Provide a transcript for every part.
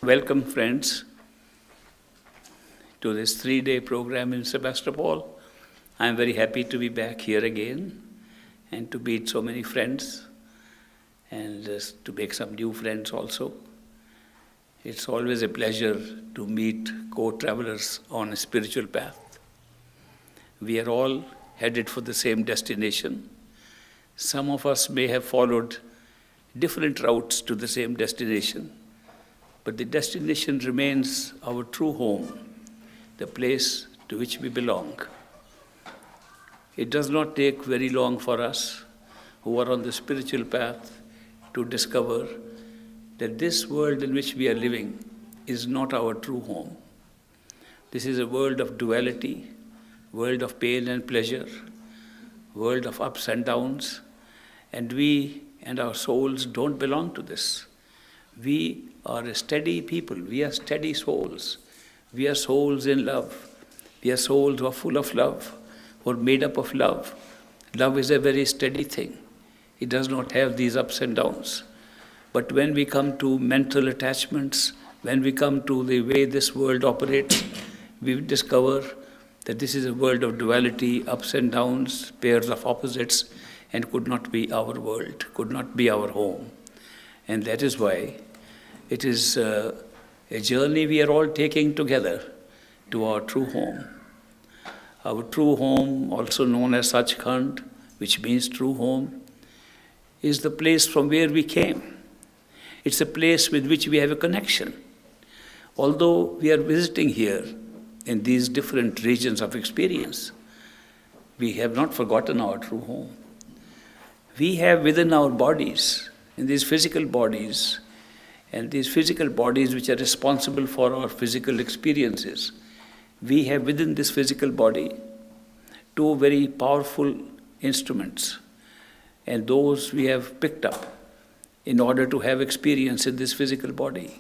Welcome, friends, to this 3-day program in Sebastopol. I'm very happy to be back here again and to meet so many friends and to make some new friends also. It's always a pleasure to meet co-travelers on a spiritual path. We are all headed for the same destination. Some of us may have followed different routes to the same destination, but the destination remains our true home, the place to which we belong. It does not take very long for us who are on the spiritual path to discover that this world in which we are living is not our true home. This is a world of duality, world of pain and pleasure, world of ups and downs, and we and our souls don't belong to this. We are a steady people, we are steady souls. We are souls in love. We are souls who are full of love, who are made up of love. Love is a very steady thing. It does not have these ups and downs. But when we come to mental attachments, when we come to the way this world operates, we discover that this is a world of duality, ups and downs, pairs of opposites, and could not be our world, could not be our home. And that is why it is a journey we are all taking together to our true home. Our true home, also known as Sachkhand, which means true home, is the place from where we came. It's a place with which we have a connection. Although we are visiting here in these different regions of experience, we have not forgotten our true home. We have within our bodies, in these physical bodies, and these physical bodies which are responsible for our physical experiences, we have within this physical body two very powerful instruments, and those we have picked up in order to have experience in this physical body.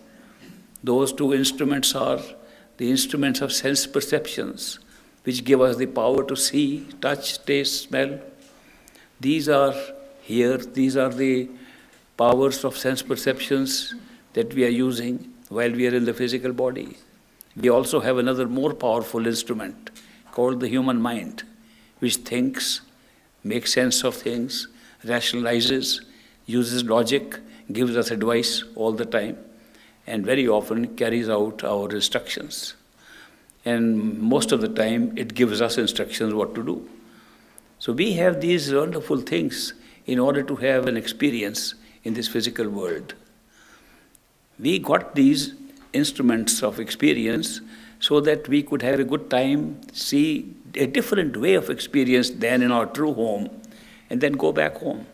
Those two instruments are the instruments of sense perceptions, which give us the power to see, touch, taste, smell. These are here, these are the powers of sense perceptions that we are using while we are in the physical body. We also have another more powerful instrument called the human mind, which thinks, makes sense of things, rationalizes, uses logic, gives us advice all the time, and very often carries out our instructions. And most of the time, it gives us instructions what to do. So we have these wonderful things in order to have an experience in this physical world. We got these instruments of experience so that we could have a good time, see a different way of experience than in our true home, and then go back home.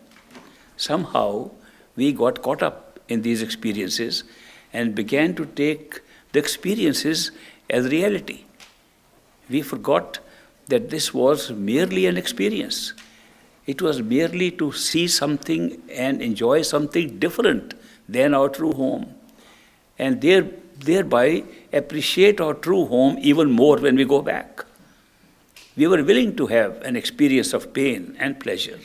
Somehow, we got caught up in these experiences and began to take the experiences as reality. We forgot that this was merely an experience. It was merely to see something and enjoy something different than our true home, and thereby appreciate our true home even more when we go back. We were willing to have an experience of pain and pleasure,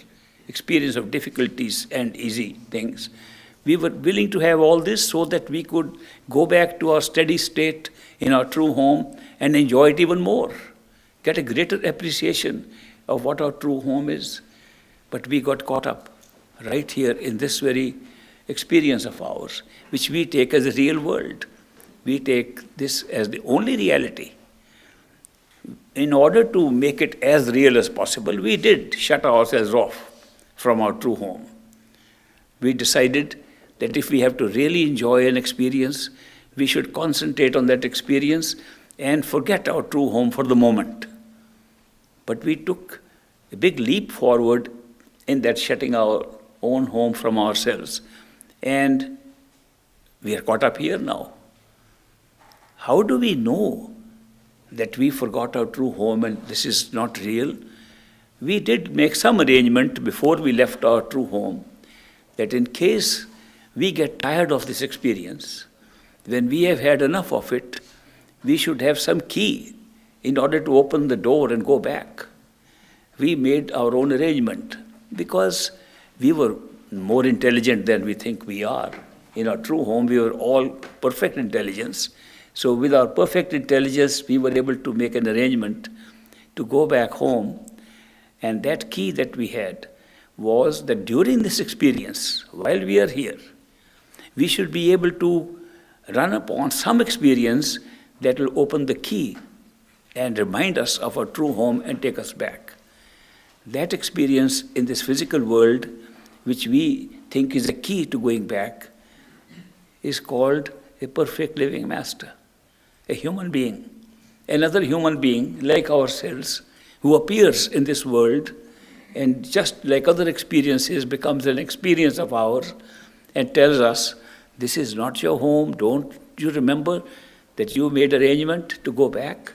experience of difficulties and easy things. We were willing to have all this so that we could go back to our steady state in our true home and enjoy it even more, get a greater appreciation of what our true home is. But we got caught up right here in this very experience of ours, which we take as a real world. We take this as the only reality. In order to make it as real as possible, we did shut ourselves off from our true home. We decided that if we have to really enjoy an experience, we should concentrate on that experience and forget our true home for the moment. But we took a big leap forward in that shutting our own home from ourselves. And we are caught up here now. How do we know that we forgot our true home and this is not real? We did make some arrangement before we left our true home that in case we get tired of this experience, when we have had enough of it, we should have some key in order to open the door and go back. We made our own arrangement because we were more intelligent than we think we are. In our true home, we were all perfect intelligence. So with our perfect intelligence, we were able to make an arrangement to go back home. And that key that we had was that during this experience, while we are here, we should be able to run upon some experience that will open the key and remind us of our true home and take us back. That experience in this physical world, which we think is a key to going back, is called a perfect living master, a human being, another human being like ourselves who appears in this world and just like other experiences becomes an experience of ours and tells us, this is not your home. Don't you remember that you made arrangement to go back?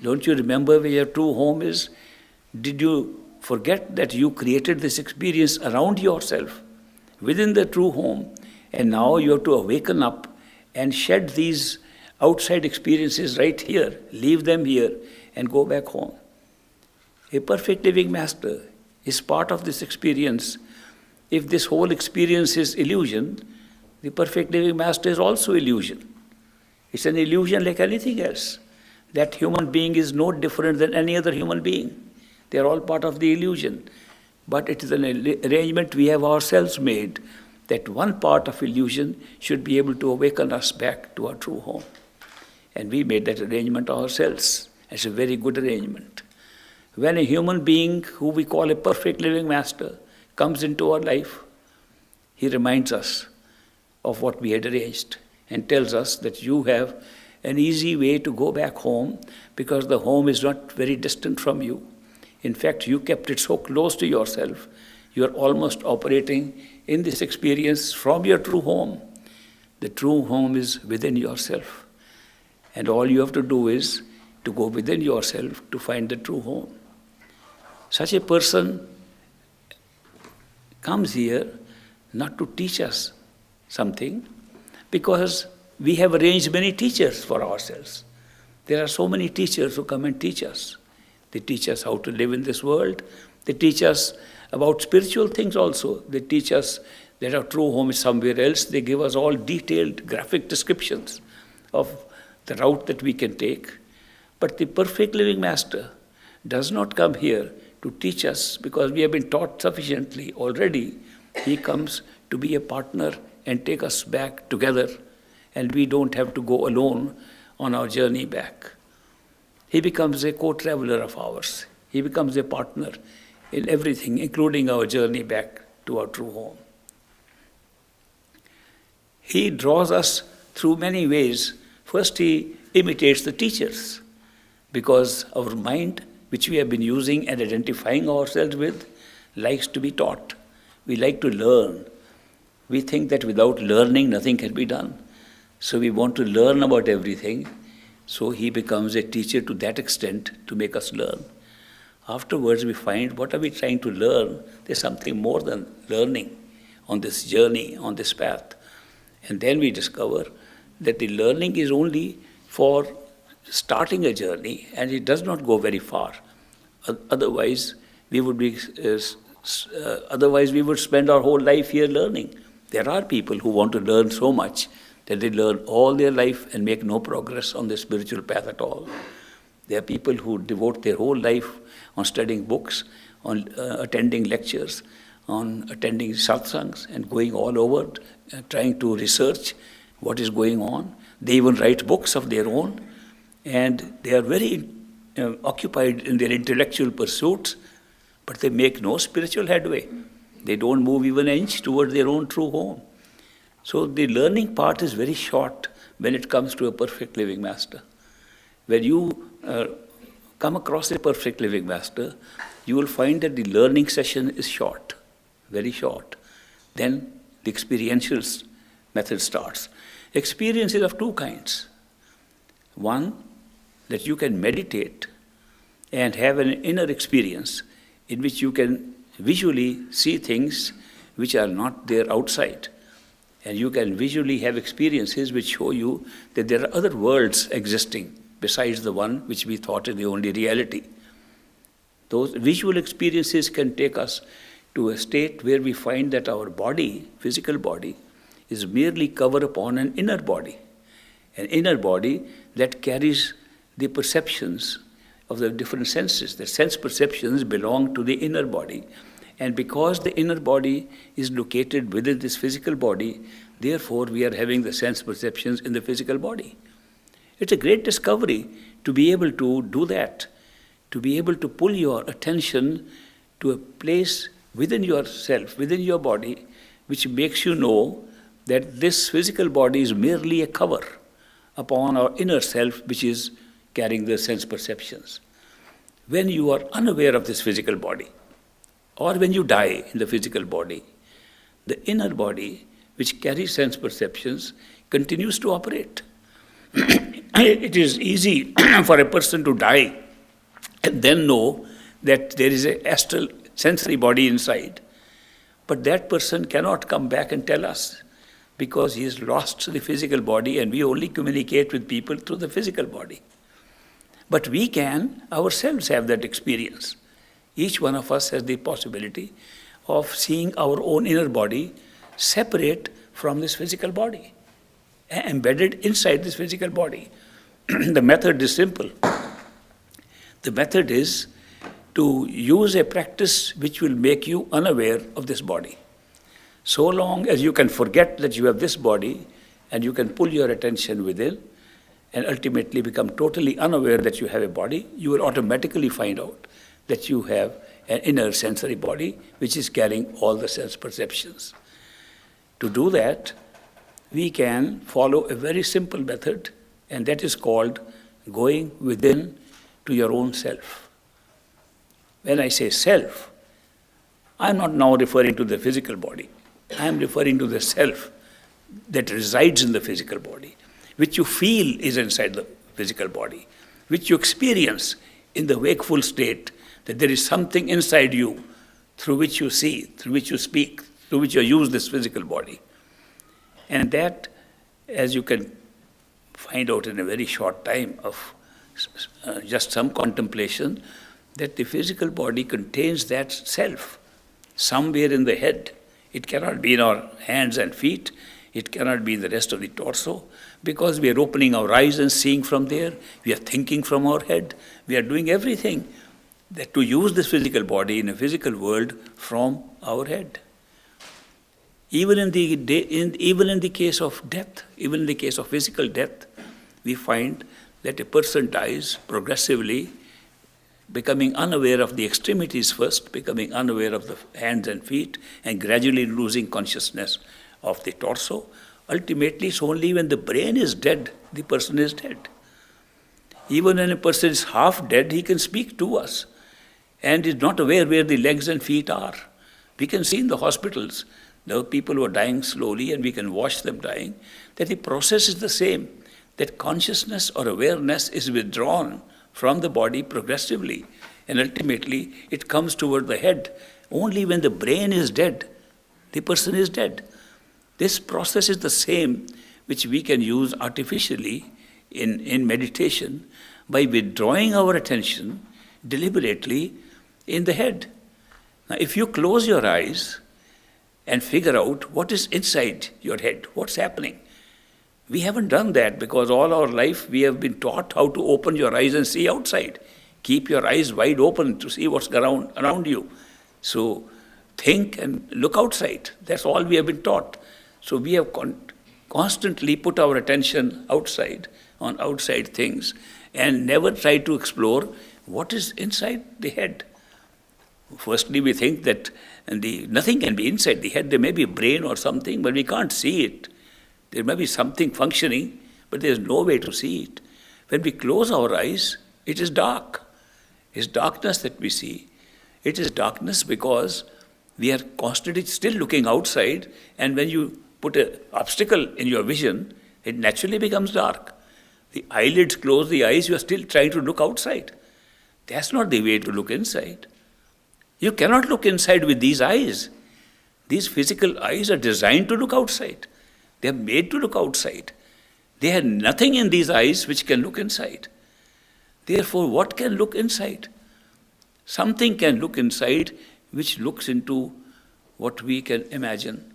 Don't you remember where your true home is? Did you forget that you created this experience around yourself within the true home? And now you have to awaken up and shed these outside experiences right here, leave them here and go back home. A perfect living master is part of this experience. If this whole experience is illusion, the perfect living master is also illusion. It's an illusion like anything else. That human being is no different than any other human being. They are all part of the illusion. But it is an arrangement we have ourselves made that one part of illusion should be able to awaken us back to our true home. And we made that arrangement ourselves. It's a very good arrangement. When a human being who we call a perfect living master comes into our life, he reminds us of what we had arranged and tells us that you have an easy way to go back home because the home is not very distant from you. In fact, you kept it so close to yourself, you are almost operating in this experience from your true home. The true home is within yourself. And all you have to do is to go within yourself to find the true home. Such a person comes here not to teach us something, because we have arranged many teachers for ourselves. There are so many teachers who come and teach us. They teach us how to live in this world. They teach us about spiritual things also. They teach us that our true home is somewhere else. They give us all detailed graphic descriptions of the route that we can take. But the perfect living master does not come here to teach us because we have been taught sufficiently already. He comes to be a partner and take us back together, and we don't have to go alone on our journey back. He becomes a co-traveler of ours. He becomes a partner in everything, including our journey back to our true home. He draws us through many ways. First, he imitates the teachers, because our mind, which we have been using and identifying ourselves with, likes to be taught. We like to learn. We think that without learning, nothing can be done. So we want to learn about everything. So he becomes a teacher to that extent to make us learn. Afterwards, we find, what are we trying to learn? There's something more than learning on this journey, on this path. And then we discover that the learning is only for starting a journey, and it does not go very far. Otherwise, we would spend our whole life here learning. There are people who want to learn so much that they learn all their life and make no progress on the spiritual path at all. There are people who devote their whole life on studying books, on attending lectures, on attending satsangs and going all over, trying to research what is going on. They even write books of their own, and they are very occupied in their intellectual pursuits, but they make no spiritual headway. They don't move even an inch toward their own true home. So the learning part is very short when it comes to a perfect living master. When you come across a perfect living master, you will find that the learning session is short, very short. Then the experiential method starts. Experience is of two kinds. One, that you can meditate and have an inner experience in which you can visually see things which are not there outside. And you can visually have experiences which show you that there are other worlds existing besides the one which we thought is the only reality. Those visual experiences can take us to a state where we find that our body, physical body, is merely cover upon an inner body that carries the perceptions of the different senses. The sense perceptions belong to the inner body. And because the inner body is located within this physical body, therefore we are having the sense perceptions in the physical body. It's a great discovery to be able to do that, to be able to pull your attention to a place within yourself, within your body, which makes you know that this physical body is merely a cover upon our inner self, which is carrying the sense perceptions. When you are unaware of this physical body, or when you die in the physical body, the inner body, which carries sense perceptions, continues to operate. It is easy for a person to die and then know that there is an astral sensory body inside. But that person cannot come back and tell us, because he has lost the physical body and we only communicate with people through the physical body. But we can ourselves have that experience. Each one of us has the possibility of seeing our own inner body separate from this physical body, embedded inside this physical body. The method is simple. The method is to use a practice which will make you unaware of this body. So long as you can forget that you have this body and you can pull your attention within and ultimately become totally unaware that you have a body, you will automatically find out that you have an inner sensory body which is carrying all the sense perceptions. To do that, we can follow a very simple method, and that is called going within to your own self. When I say self, I am not now referring to the physical body. I am referring to the self that resides in the physical body, which you feel is inside the physical body, which you experience in the wakeful state, that there is something inside you through which you see, through which you speak, through which you use this physical body. And that, as you can find out in a very short time of just some contemplation, that the physical body contains that self somewhere in the head. It cannot be in our hands and feet. It cannot be in the rest of the torso, because we are opening our eyes and seeing from there. We are thinking from our head. We are doing everything that to use this physical body in a physical world from our head. Even in the case of death, even in the case of physical death, we find that a person dies progressively, becoming unaware of the extremities first, becoming unaware of the hands and feet, and gradually losing consciousness of the torso. Ultimately, it's only when the brain is dead, the person is dead. Even when a person is half dead, he can speak to us and is not aware where the legs and feet are. We can see in the hospitals, the people who are dying slowly, and we can watch them dying, that the process is the same, that consciousness or awareness is withdrawn from the body progressively, and ultimately it comes toward the head. Only when the brain is dead, the person is dead. This process is the same which we can use artificially in meditation by withdrawing our attention deliberately in the head. Now, if you close your eyes and figure out what is inside your head, what's happening. We haven't done that because all our life we have been taught how to open your eyes and see outside. Keep your eyes wide open to see what's around you. So think and look outside. That's all we have been taught. So we have constantly put our attention outside, on outside things, and never tried to explore what is inside the head. Firstly, we think that nothing can be inside the head. There may be a brain or something, but we can't see it. There may be something functioning, but there's no way to see it. When we close our eyes, it is dark. It's darkness that we see. It is darkness because we are constantly still looking outside, and when you put an obstacle in your vision, it naturally becomes dark. The eyelids close, the eyes, you are still trying to look outside. That's not the way to look inside. You cannot look inside with these eyes. These physical eyes are designed to look outside. They are made to look outside. They have nothing in these eyes which can look inside. Therefore, what can look inside? Something can look inside which looks into what we can imagine.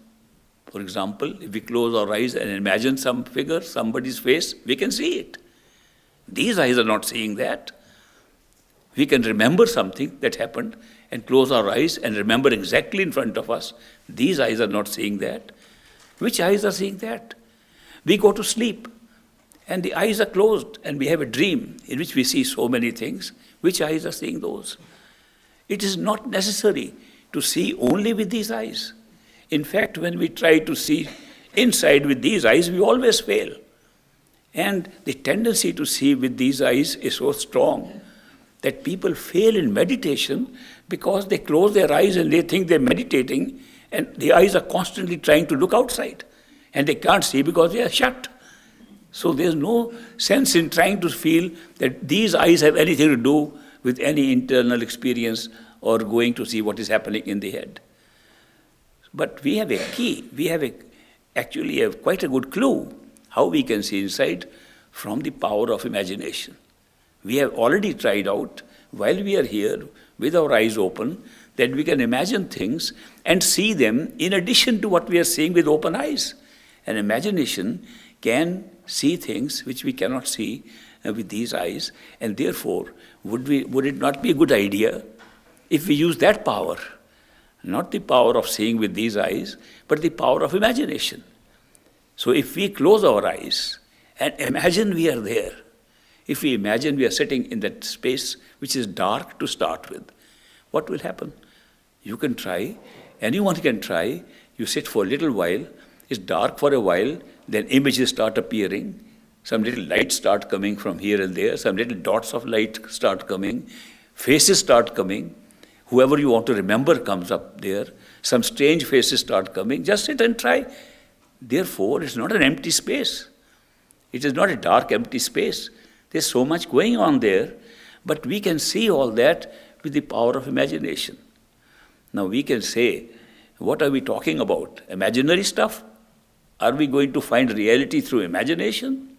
For example, if we close our eyes and imagine some figure, somebody's face, we can see it. These eyes are not seeing that. We can remember something that happened and close our eyes and remember exactly in front of us. These eyes are not seeing that. Which eyes are seeing that? We go to sleep and the eyes are closed and we have a dream in which we see so many things. Which eyes are seeing those? It is not necessary to see only with these eyes. In fact, when we try to see inside with these eyes, we always fail. And the tendency to see with these eyes is so strong that people fail in meditation because they close their eyes and they think they're meditating, and the eyes are constantly trying to look outside. And they can't see because they are shut. So there's no sense in trying to feel that these eyes have anything to do with any internal experience or going to see what is happening in the head. But we have a key. We have actually quite a good clue how we can see inside from the power of imagination. We have already tried out, while we are here with our eyes open, that we can imagine things and see them in addition to what we are seeing with open eyes. And imagination can see things which we cannot see with these eyes, and therefore, would it not be a good idea if we use that power, not the power of seeing with these eyes, but the power of imagination? So if we close our eyes and imagine we are there, if we imagine we are sitting in that space which is dark to start with, what will happen? You can try, anyone can try, you sit for a little while, it's dark for a while, then images start appearing, some little lights start coming from here and there, some little dots of light start coming, faces start coming, whoever you want to remember comes up there, some strange faces start coming, just sit and try. Therefore, it's not an empty space. It is not a dark, empty space. There's so much going on there, but we can see all that with the power of imagination. Now we can say, what are we talking about? Imaginary stuff? Are we going to find reality through imagination?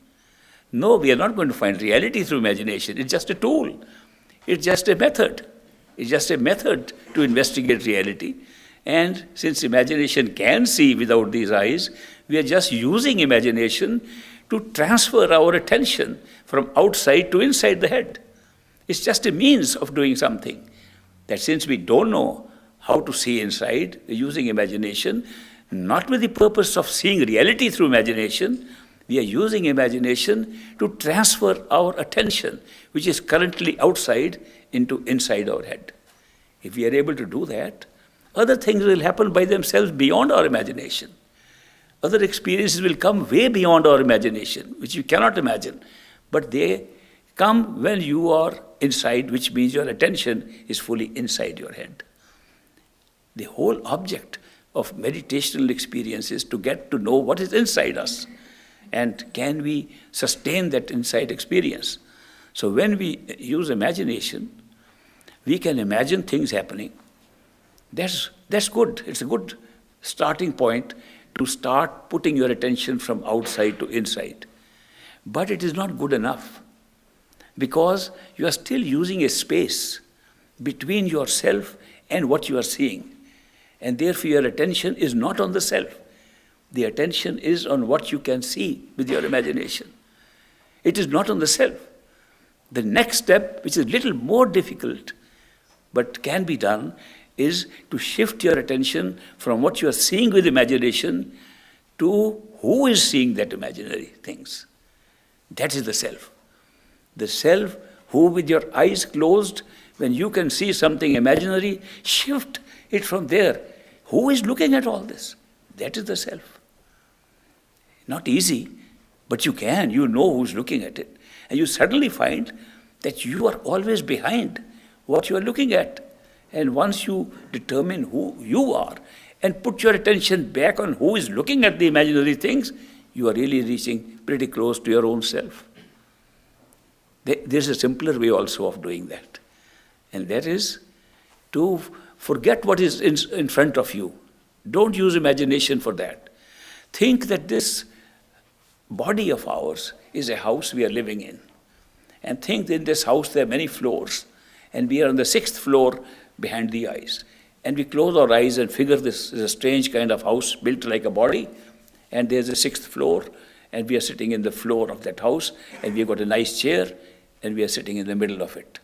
No, we are not going to find reality through imagination. It's just a tool. It's just a method. It's just a method to investigate reality. And since imagination can see without these eyes, we are just using imagination to transfer our attention from outside to inside the head. It's just a means of doing something. That since we don't know how to see inside, we're using imagination, not with the purpose of seeing reality through imagination, we are using imagination to transfer our attention, which is currently outside, into inside our head. If we are able to do that, other things will happen by themselves beyond our imagination. Other experiences will come way beyond our imagination, which you cannot imagine. But they come when you are inside, which means your attention is fully inside your head. The whole object of meditational experience is to get to know what is inside us. And can we sustain that inside experience? So when we use imagination, we can imagine things happening. That's good. It's a good starting point to start putting your attention from outside to inside. But it is not good enough because you are still using a space between yourself and what you are seeing. And therefore your attention is not on the self. The attention is on what you can see with your imagination. It is not on the self. The next step, which is a little more difficult but can be done, is to shift your attention from what you are seeing with imagination to who is seeing that imaginary things. That is the self. The self who, with your eyes closed, when you can see something imaginary, shift it from there. Who is looking at all this? That is the self. Not easy, but you can. You know who's looking at it. And you suddenly find that you are always behind what you are looking at. And once you determine who you are and put your attention back on who is looking at the imaginary things, you are really reaching pretty close to your own self. There's a simpler way also of doing that. And that is to forget what is in front of you. Don't use imagination for that. Think that this body of ours is a house we are living in. And think that in this house there are many floors. And we are on the 6th floor behind the eyes. And we close our eyes and figure this is a strange kind of house built like a body, and there's a sixth floor, and we are sitting in the floor of that house, and we've got a nice chair, and we are sitting in the middle of it.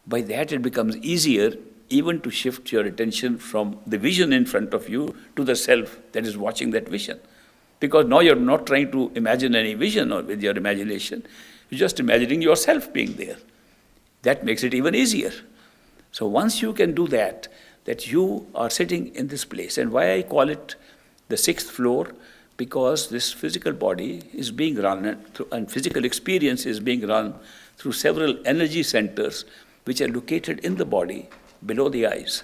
By that, it becomes easier even to shift your attention from the vision in front of you to the self that is watching that vision. Because now you're not trying to imagine any vision or with your imagination, you're just imagining yourself being there. That makes it even easier. So once you can do that you are sitting in this place. And why I call it the sixth floor, because this physical body is being run, and physical experience is being run through several energy centers which are located in the body below the eyes.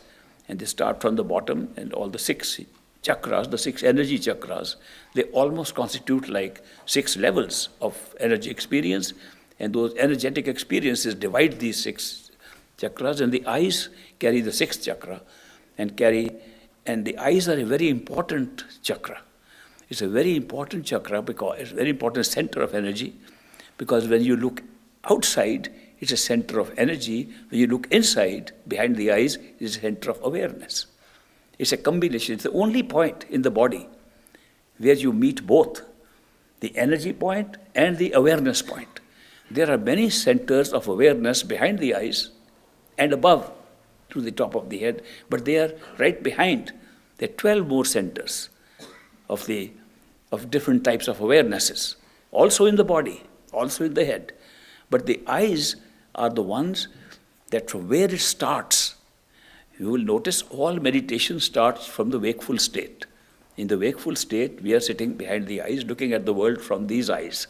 And they start from the bottom, and all the six chakras, the six energy chakras, they almost constitute like 6 levels of energy experience. And those energetic experiences divide these 6 chakras, and the eyes carry the 6th chakra, and the eyes are a very important chakra. It's a very important chakra because it's a very important center of energy, because when you look outside, it's a center of energy. When you look inside, behind the eyes, it's a center of awareness. It's a combination. It's the only point in the body where you meet both the energy point and the awareness point. There are many centers of awareness behind the eyes and above to the top of the head, but they are right behind. There are 12 more centers of different types of awarenesses, also in the body, also in the head. But the eyes are the ones that from where it starts, you will notice all meditation starts from the wakeful state. In the wakeful state, we are sitting behind the eyes, looking at the world from these eyes.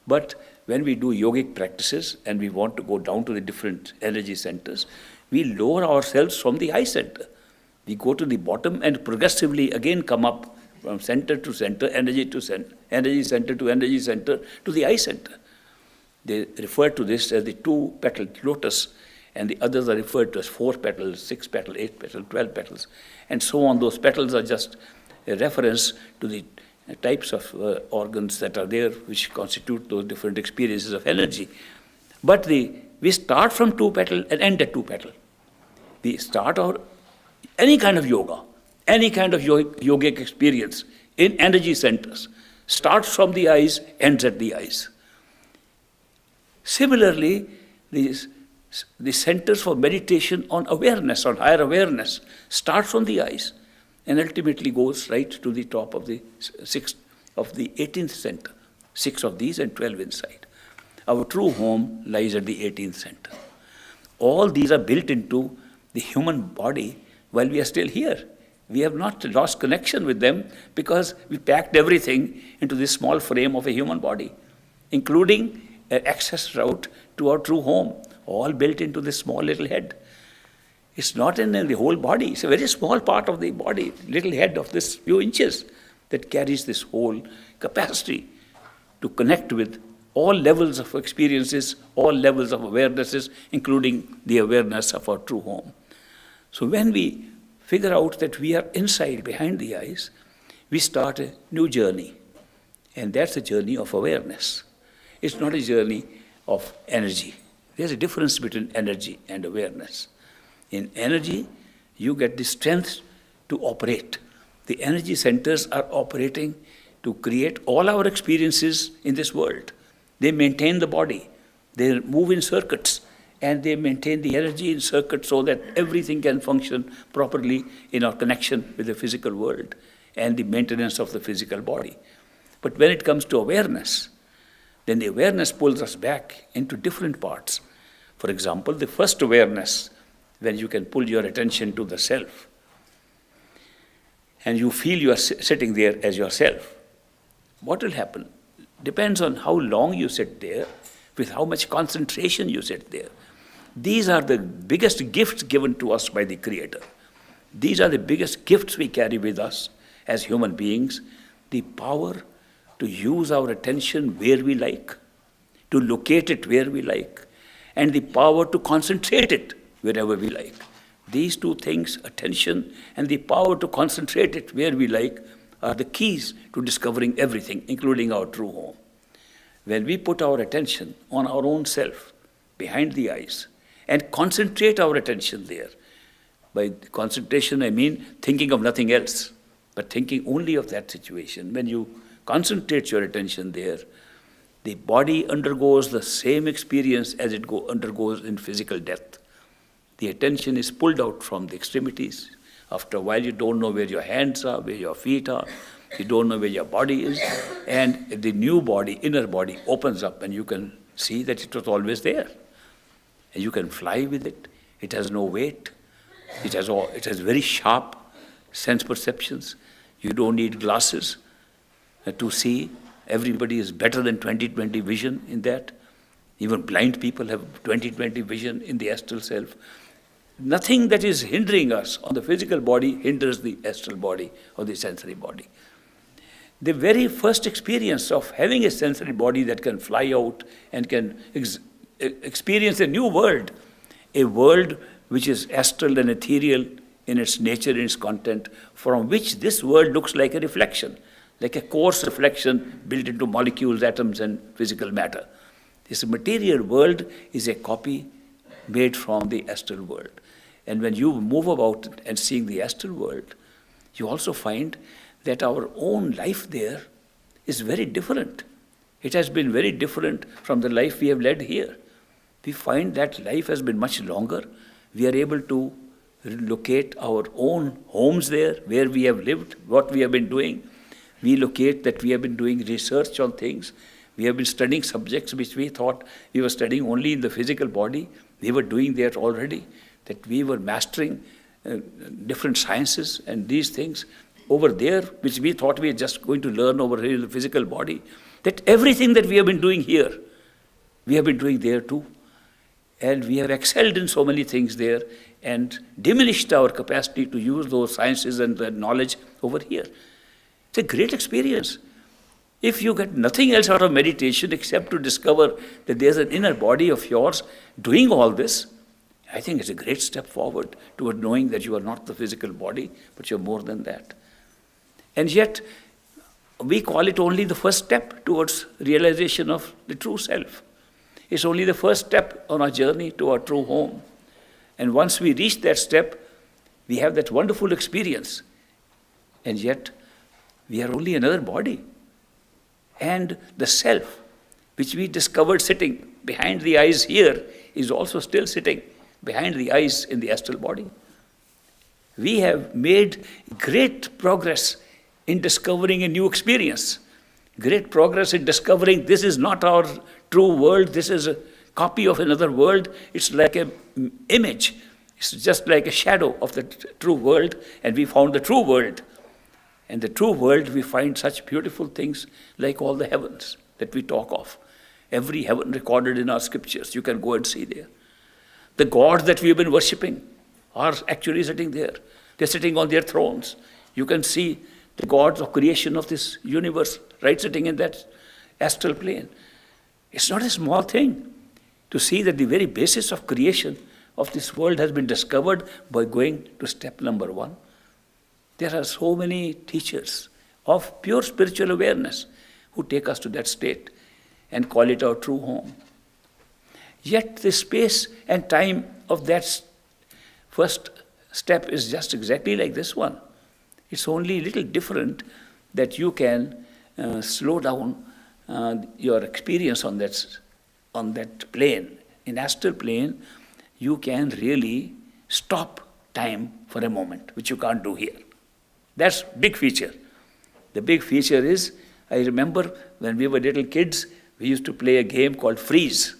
But when we do yogic practices and we want to go down to the different energy centers, we lower ourselves from the eye center. We go to the bottom and progressively again come up from center to center, energy center to energy center to the eye center. They refer to this as the 2-petaled lotus, and the others are referred to as 4 petals, 6 petals, 8 petals, 12 petals, and so on. Those petals are just a reference to the types of organs that are there which constitute those different experiences of energy. But we start from 2-petal and end at 2-petal. We start any kind of yoga, any kind of yogic experience in energy centers, starts from the eyes, ends at the eyes. Similarly, the centers for meditation on awareness, on higher awareness, starts from the eyes and ultimately goes right to the top of the 18th center. 6 of these and 12 inside. Our true home lies at the 18th center. All these are built into the human body while we are still here. We have not lost connection with them because we packed everything into this small frame of a human body, including an access route to our true home, all built into this small little head. It's not in the whole body. It's a very small part of the body, little head of this few inches that carries this whole capacity to connect with all levels of experiences, all levels of awarenesses, including the awareness of our true home. So when we figure out that we are inside, behind the eyes, we start a new journey. And that's a journey of awareness. It's not a journey of energy. There's a difference between energy and awareness. In energy, you get the strength to operate. The energy centers are operating to create all our experiences in this world. They maintain the body. They move in circuits, and they maintain the energy in circuits so that everything can function properly in our connection with the physical world and the maintenance of the physical body. But when it comes to awareness, then the awareness pulls us back into different parts. For example, the first awareness, when you can pull your attention to the self, and you feel you are sitting there as yourself, what will happen? Depends on how long you sit there, with how much concentration you sit there. These are the biggest gifts given to us by the Creator. These are the biggest gifts we carry with us as human beings, the power to use our attention where we like, to locate it where we like, and the power to concentrate it wherever we like. These two things, attention and the power to concentrate it where we like, are the keys to discovering everything, including our true home. When we put our attention on our own self, behind the eyes, and concentrate our attention there, By concentration, I mean thinking of nothing else, but thinking only of that situation. When you concentrate your attention there, the body undergoes the same experience as it undergoes in physical death. The attention is pulled out from the extremities. After a while, you don't know where your hands are, where your feet are. You don't know where your body is. And the new body, inner body, opens up and you can see that it was always there. And you can fly with it. It has no weight. It has very sharp sense perceptions. You don't need glasses to see. Everybody is better than 20/20 vision in that. Even blind people have 20/20 vision in the astral self. Nothing that is hindering us on the physical body hinders the astral body or the sensory body. The very first experience of having a sensory body that can fly out and can experience a new world, a world which is astral and ethereal in its nature, in its content, from which this world looks like a reflection, like a coarse reflection built into molecules, atoms, and physical matter. This material world is a copy made from the astral world. And when you move about and seeing the astral world, you also find that our own life there is very different. It has been very different from the life we have led here. We find that life has been much longer. We are able to locate our own homes there, where we have lived, what we have been doing. We locate that we have been doing research on things. We have been studying subjects which we thought we were studying only in the physical body. We were doing that already, that we were mastering different sciences and these things over there, which we thought we were just going to learn over here in the physical body. That everything that we have been doing here, we have been doing there too. And we have excelled in so many things there and diminished our capacity to use those sciences and the knowledge over here. It's a great experience. If you get nothing else out of meditation except to discover that there's an inner body of yours doing all this, I think it's a great step forward toward knowing that you are not the physical body, but you're more than that. And yet, we call it only the first step towards realization of the true self. It's only the first step on our journey to our true home. And once we reach that step, we have that wonderful experience. And yet, we are only another body. And the self, which we discovered sitting behind the eyes here, is also still sitting behind the eyes in the astral body. We have made great progress in discovering a new experience. Great progress in discovering this is not our true world, this is a copy of another world. It's like an image. It's just like a shadow of the true world, and we found the true world. And the true world, we find such beautiful things like all the heavens that we talk of. Every heaven recorded in our scriptures, you can go and see there. The gods that we have been worshipping are actually sitting there. They're sitting on their thrones. You can see the gods of creation of this universe right sitting in that astral plane. It's not a small thing to see that the very basis of creation of this world has been discovered by going to step number 1. There are so many teachers of pure spiritual awareness who take us to that state and call it our true home. Yet the space and time of that first step is just exactly like this one. It's only a little different that you can slow down your experience on that plane. In astral plane, you can really stop time for a moment, which you can't do here. That's big feature. The big feature is, I remember when we were little kids, we used to play a game called freeze.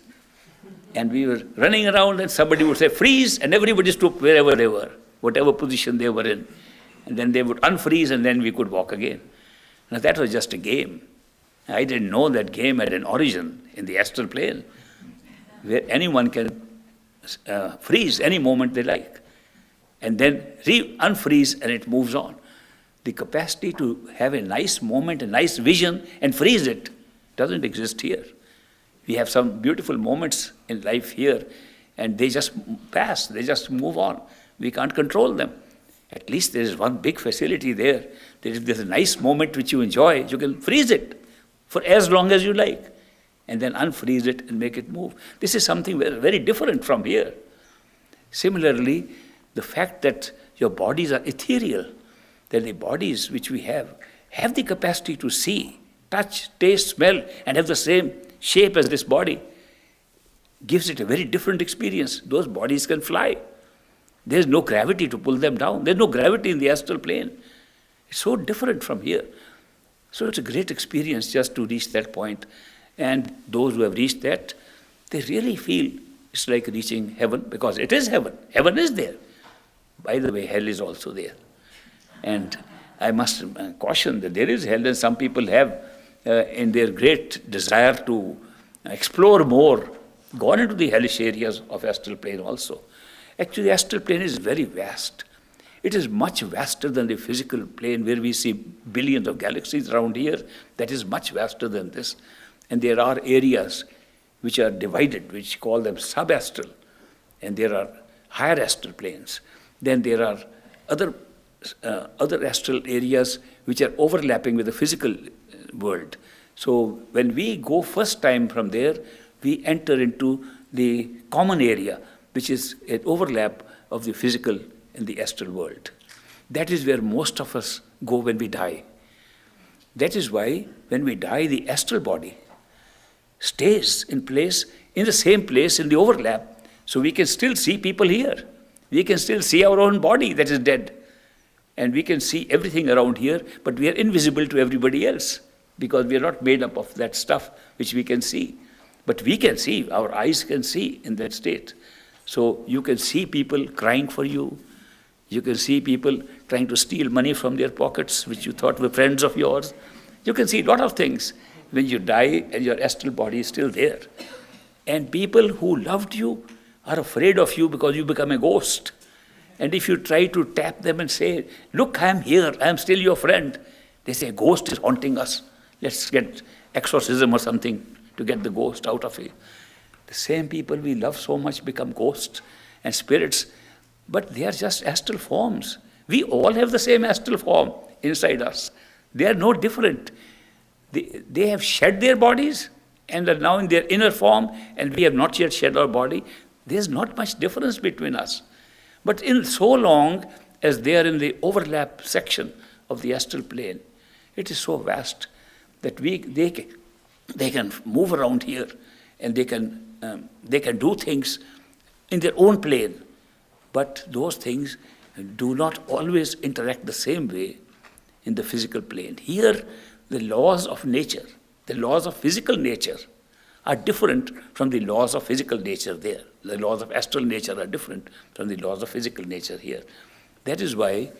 And we were running around and somebody would say freeze, and everybody stood wherever they were, whatever position they were in. And then they would unfreeze and then we could walk again. Now that was just a game. I didn't know that game had an origin in the astral plane, where anyone can freeze any moment they like, and then unfreeze and it moves on. The capacity to have a nice moment, a nice vision, and freeze it doesn't exist here. We have some beautiful moments in life here, and they just pass, they just move on. We can't control them. At least there is one big facility there, that if there's a nice moment which you enjoy, you can freeze it for as long as you like, and then unfreeze it and make it move. This is something very, very different from here. Similarly, The fact that your bodies are ethereal, that the bodies which we have the capacity to see, touch, taste, smell, and have the same shape as this body, gives it a very different experience. Those bodies can fly. There's no gravity to pull them down. There's no gravity in the astral plane. It's so different from here. So it's a great experience just to reach that point. And those who have reached that, they really feel it's like reaching heaven, because it is heaven. Heaven is there. By the way, hell is also there. And I must caution that there is hell, and some people have, in their great desire to explore more, gone into the hellish areas of astral plane also. Actually, the astral plane is very vast. It is much vaster than the physical plane where we see billions of galaxies around here. That is much vaster than this. And there are areas which are divided, which call them subastral. And there are higher astral planes. Then there are other astral areas which are overlapping with the physical world. So when we go first time from there, we enter into the common area, which is an overlap of the physical and the astral world. That is where most of us go when we die. That is why when we die, the astral body stays in place, in the same place, in the overlap, so we can still see people here. We can still see our own body that is dead. And we can see everything around here, but we are invisible to everybody else because we are not made up of that stuff which we can see. But we can see, our eyes can see in that state. So you can see people crying for you. You can see people trying to steal money from their pockets, which you thought were friends of yours. You can see a lot of things when you die and your astral body is still there. And people who loved you are afraid of you because you become a ghost. And if you try to tap them and say, look, I am here, I am still your friend, they say, a ghost is haunting us. Let's get exorcism or something to get the ghost out of it. The same people we love so much become ghosts and spirits, but they are just astral forms. We all have the same astral form inside us. They are no different. They have shed their bodies and are now in their inner form, and we have not yet shed our body. There's not much difference between us. But in so long as they are in the overlap section of the astral plane, it is so vast that they can move around here, and they can do things in their own plane. But those things do not always interact the same way in the physical plane. Here, the laws of nature, the laws of physical nature are different from the laws of physical nature there. The laws of astral nature are different from the laws of physical nature here. That is why,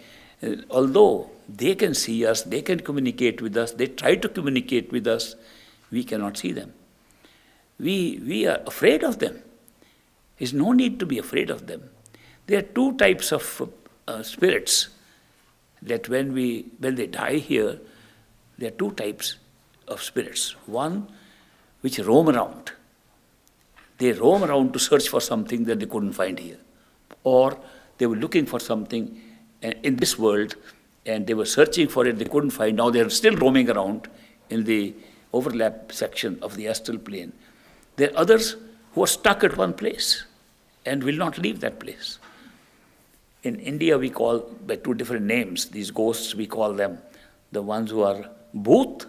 although they can see us, they can communicate with us, they try to communicate with us, we cannot see them. We are afraid of them. There's no need to be afraid of them. There are two types of spirits that when they die here, there are two types of spirits. One, which roam around. They roam around to search for something that they couldn't find here. Or they were looking for something in this world and they were searching for it, they couldn't find. Now they're still roaming around in the overlap section of the astral plane. There are others who are stuck at one place and will not leave that place. In India, we call, by two different names, these ghosts, we call them the ones who are bhoot.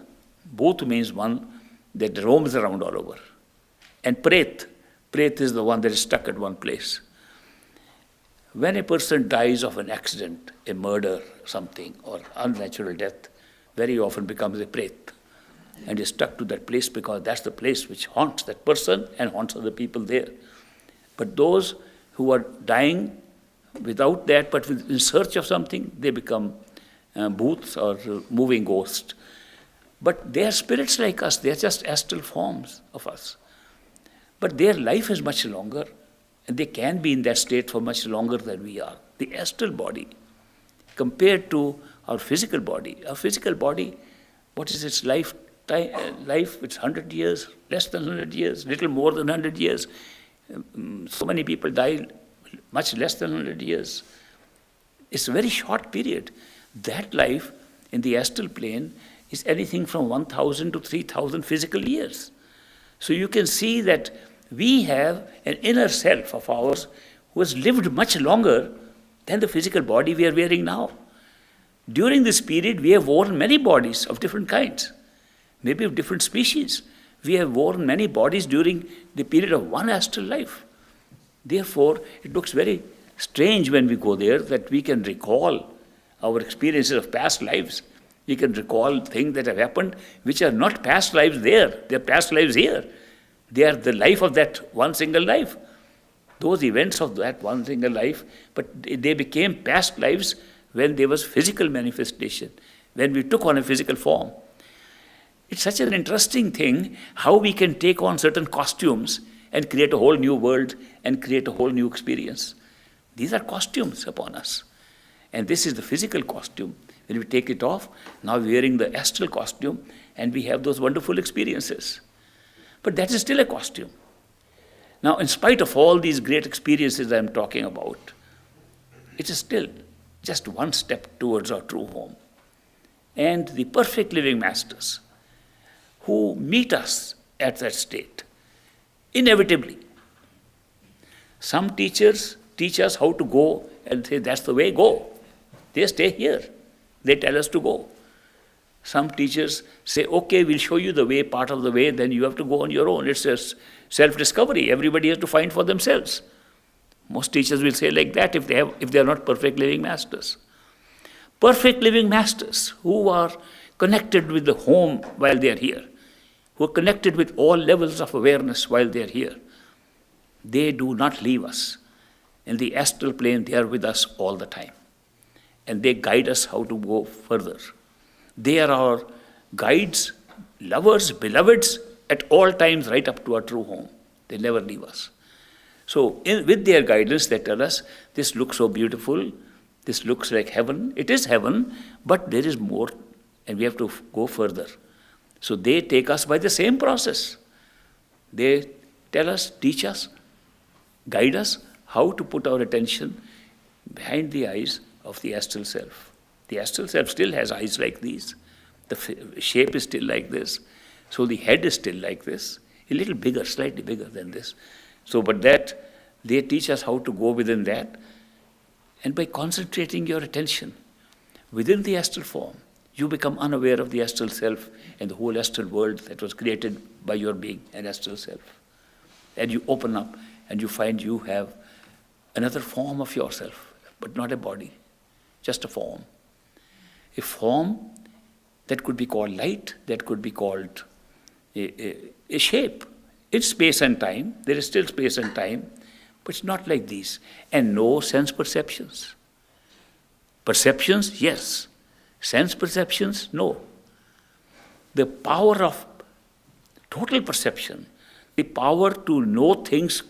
Bhoot means one that roams around all over. And pret. Pret is the one that is stuck at one place. When a person dies of an accident, a murder, something, or unnatural death, very often becomes a pret and is stuck to that place because that's the place which haunts that person and haunts other people there. But those who are dying without that, but in search of something, they become bhoots or moving ghosts. But they are spirits like us. They are just astral forms of us. But their life is much longer, and they can be in that state for much longer than we are. The astral body, compared to our physical body, what is its life? It's 100 years, less than 100 years, little more than 100 years. So many people die much less than 100 years. It's a very short period. That life in the astral plane is anything from 1,000 to 3,000 physical years. So you can see that we have an inner self of ours who has lived much longer than the physical body we are wearing now. During this period, we have worn many bodies of different kinds, maybe of different species. We have worn many bodies during the period of one astral life. Therefore, it looks very strange when we go there that we can recall our experiences of past lives. We can recall things that have happened which are not past lives there. They are past lives here. They are the life of that one single life. Those events of that one single life, but they became past lives when there was physical manifestation, when we took on a physical form. It's such an interesting thing how we can take on certain costumes and create a whole new world and create a whole new experience. These are costumes upon us. And this is the physical costume. When we take it off, now we're wearing the astral costume and we have those wonderful experiences. But that is still a costume. Now, in spite of all these great experiences I'm talking about, it is still just one step towards our true home. And the perfect living masters who meet us at that state, inevitably. Some teachers teach us how to go and say, that's the way, go. They stay here. They tell us to go. Some teachers say, okay, we'll show you the way, part of the way, then you have to go on your own. It's just self-discovery. Everybody has to find for themselves. Most teachers will say like that if they are not perfect living masters. Perfect living masters who are connected with the home while they are here, who are connected with all levels of awareness while they are here. They do not leave us. In the astral plane, they are with us all the time. And they guide us how to go further. They are our guides, lovers, beloveds at all times right up to our true home. They never leave us. So with their guidance, they tell us, this looks so beautiful, this looks like heaven. It is heaven, but there is more, and we have to go further. So they take us by the same process. They tell us, teach us, guide us how to put our attention behind the eyes of the astral self. The astral self still has eyes like these. The shape is still like this. So the head is still like this, a little bigger, slightly bigger than this. So, but that, they teach us how to go within that. And by concentrating your attention within the astral form, you become unaware of the astral self and the whole astral world that was created by your being, an astral self. And you open up and you find you have another form of yourself, but not a body, just a form. A form that could be called light, that could be called a shape. It's space and time. There is still space and time, but it's not like these. And no sense perceptions. Perceptions, yes. Sense perceptions, no. The power of total perception, the power to know things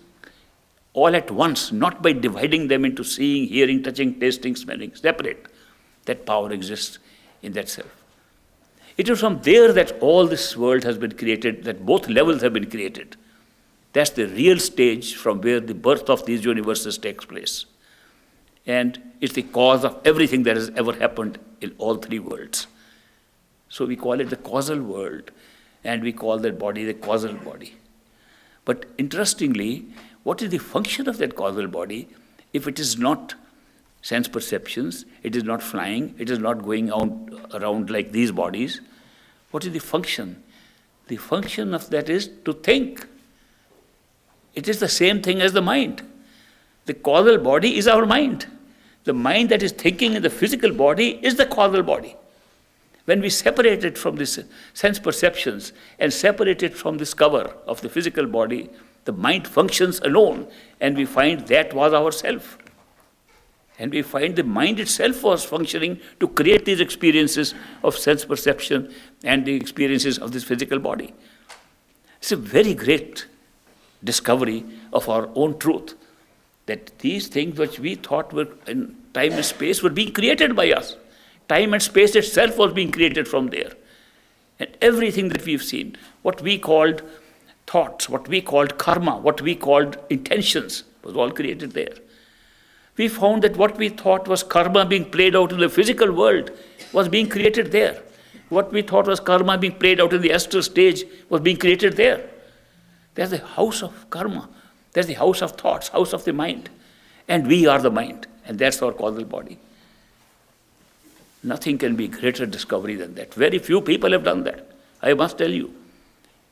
all at once, not by dividing them into seeing, hearing, touching, tasting, smelling, separate. That power exists in that self. It is from there that all this world has been created, that both levels have been created. That's the real stage from where the birth of these universes takes place. And it's the cause of everything that has ever happened in all three worlds. So we call it the causal world, and we call that body the causal body. But interestingly, what is the function of that causal body if it is not sense perceptions, it is not flying, it is not going around like these bodies? What is the function? The function of that is to think. It is the same thing as the mind. The causal body is our mind. The mind that is thinking in the physical body is the causal body. When we separate it from this sense perceptions and separate it from this cover of the physical body, the mind functions alone, and we find that was ourself. And we find the mind itself was functioning to create these experiences of sense perception and the experiences of this physical body. It's a very great discovery of our own truth, that these things which we thought were in time and space were being created by us. Time and space itself was being created from there. And everything that we've seen, what we called thoughts, what we called karma, what we called intentions, was all created there. We found that what we thought was karma being played out in the physical world was being created there. What we thought was karma being played out in the astral stage was being created there. There's the house of karma. There's the house of thoughts, house of the mind. And we are the mind. And that's our causal body. Nothing can be greater discovery than that. Very few people have done that, I must tell you.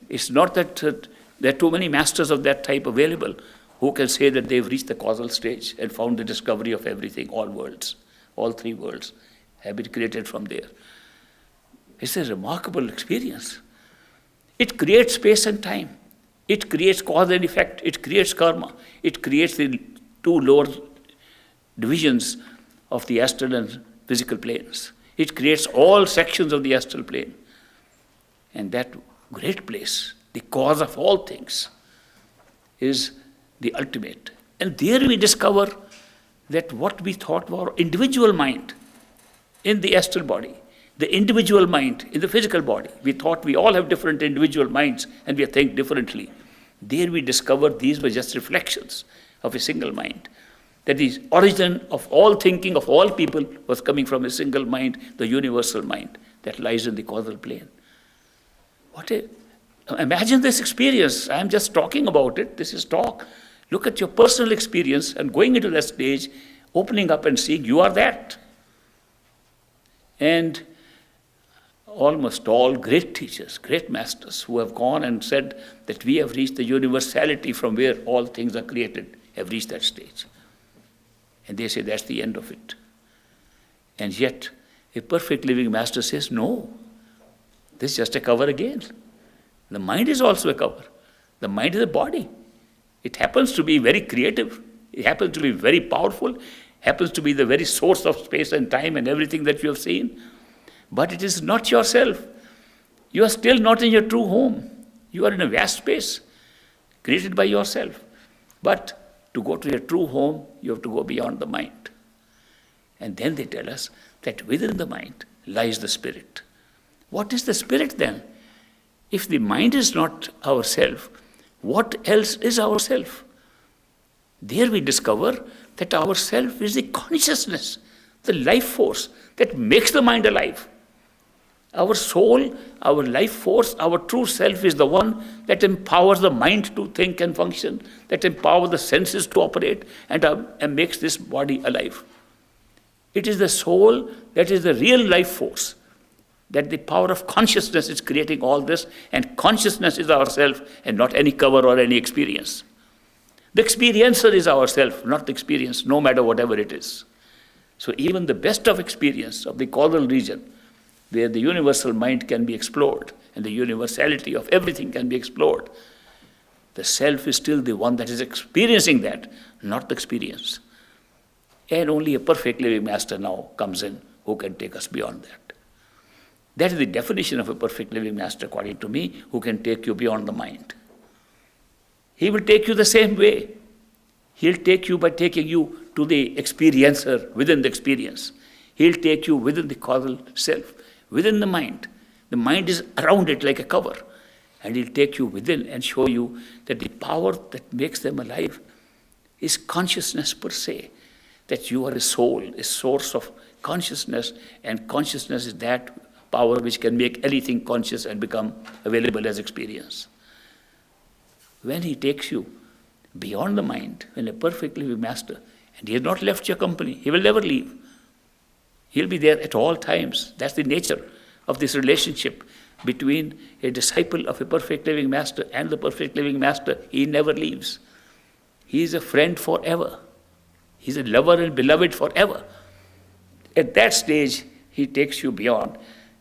It's not that there are too many masters of that type available who can say that they've reached the causal stage and found the discovery of everything, all worlds, all three worlds have been created from there. It's a remarkable experience. It creates space and time. It creates cause and effect. It creates karma. It creates the two lower divisions of the astral and physical planes. It creates all sections of the astral plane. And that great place, the cause of all things, is the ultimate. And there we discover that what we thought were individual mind in the astral body, the individual mind in the physical body. We thought we all have different individual minds and we think differently. There we discovered these were just reflections of a single mind. That the origin of all thinking of all people was coming from a single mind, the universal mind that lies in the causal plane. Imagine this experience. I am just talking about it. This is talk. Look at your personal experience and going into that stage, opening up and seeing you are that. And almost all great teachers, great masters who have gone and said that we have reached the universality from where all things are created, have reached that stage. And they say that's the end of it. And yet, a perfect living master says, no, this is just a cover again. The mind is also a cover. The mind is a body. It happens to be very creative. It happens to be very powerful. Happens to be the very source of space and time and everything that you have seen. But it is not yourself. You are still not in your true home. You are in a vast space created by yourself. But to go to your true home, you have to go beyond the mind. And then they tell us that within the mind lies the spirit. What is the spirit then? If the mind is not ourself, what else is ourself? There we discover that ourself is the consciousness, the life force that makes the mind alive. Our soul, our life force, our true self is the one that empowers the mind to think and function, that empowers the senses to operate and makes this body alive. It is the soul that is the real life force, that the power of consciousness is creating all this, and consciousness is ourself and not any cover or any experience. The experiencer is ourself, not the experience, no matter whatever it is. So even the best of experience of the causal region, where the universal mind can be explored and the universality of everything can be explored, the self is still the one that is experiencing that, not the experience. And only a perfect living master now comes in who can take us beyond that. That is the definition of a perfect living master, according to me, who can take you beyond the mind. He will take you the same way. He'll take you by taking you to the experiencer within the experience. He'll take you within the causal self, within the mind. The mind is around it like a cover. And he'll take you within and show you that the power that makes them alive is consciousness per se. That you are a soul, a source of consciousness, and consciousness is that power which can make anything conscious and become available as experience. When he takes you beyond the mind, when a perfect living master, and he has not left your company, he will never leave. He'll be there at all times. That's the nature of this relationship between a disciple of a perfect living master and the perfect living master. He never leaves. He is a friend forever. He's a lover and beloved forever. At that stage, he takes you beyond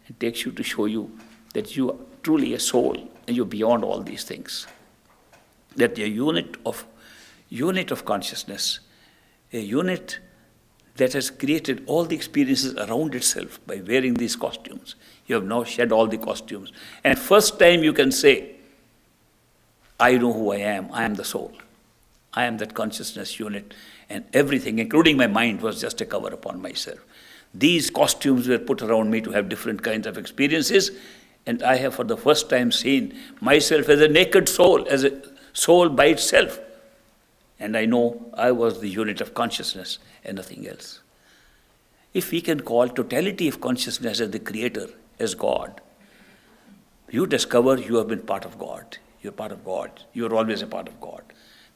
and takes you to show you that you are truly a soul and you're beyond all these things. That a unit of consciousness, a unit that has created all the experiences around itself by wearing these costumes. You have now shed all the costumes. And first time you can say, I know who I am the soul. I am that consciousness unit, and everything, including my mind, was just a cover upon myself. These costumes were put around me to have different kinds of experiences, and I have for the first time seen myself as a naked soul, as a soul by itself. And I know I was the unit of consciousness and nothing else. If we can call totality of consciousness as the creator, as God, you discover you have been part of God. You're part of God. You're always a part of God.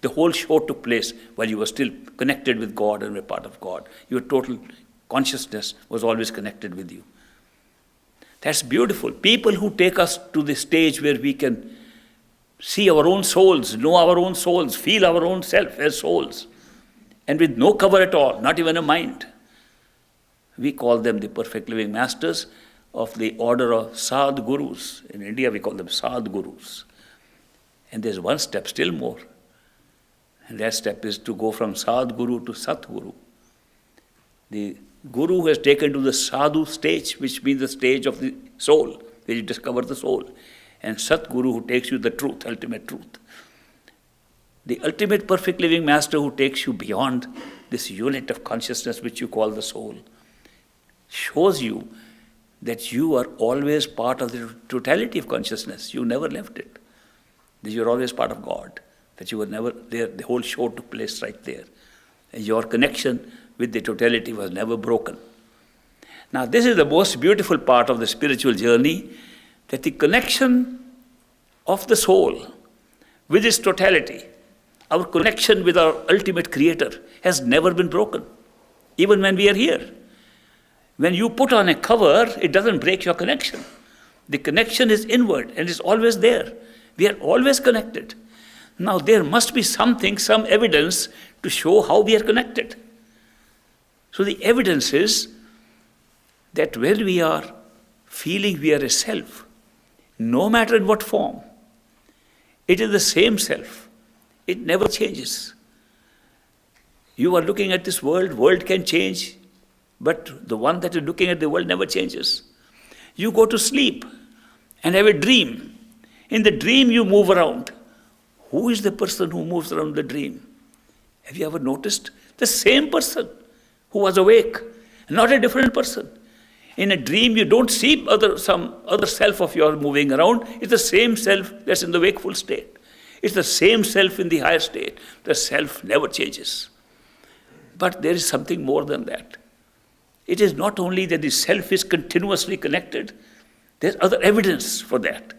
The whole show took place while you were still connected with God and were part of God. Your total consciousness was always connected with you. That's beautiful. People who take us to the stage where we can see our own souls, know our own souls, feel our own self as souls, and with no cover at all, not even a mind. We call them the perfect living masters of the order of Sadh Gurus. In India, we call them Sadh Gurus. And there's one step still more. And that step is to go from Sadh Guru to Sat Guru. The Guru who has taken to the Sadhu stage, which means the stage of the soul, where you discover the soul. And Sat Guru who takes you the truth, ultimate truth. The ultimate perfect living master who takes you beyond this unit of consciousness which you call the soul, shows you that you are always part of the totality of consciousness. You never left it. That you're always part of God. That you were never there. The whole show took place right there. And your connection with the totality was never broken. Now this is the most beautiful part of the spiritual journey, that the connection of the soul with its totality, our connection with our ultimate creator, has never been broken, even when we are here. When you put on a cover, it doesn't break your connection. The connection is inward and is always there. We are always connected. Now there must be something, some evidence to show how we are connected. So the evidence is that when we are feeling we are a self, no matter in what form, it is the same self. It never changes. You are looking at this world can change, but the one that is looking at the world never changes. You go to sleep and have a dream. In the dream you move around. Who is the person who moves around the dream? Have you ever noticed? The same person who was awake, not a different person. In a dream you don't see some other self of yours moving around. It's the same self that's in the wakeful state. It's the same self in the higher state. The self never changes. But there is something more than that. It is not only that the self is continuously connected, there's other evidence for that.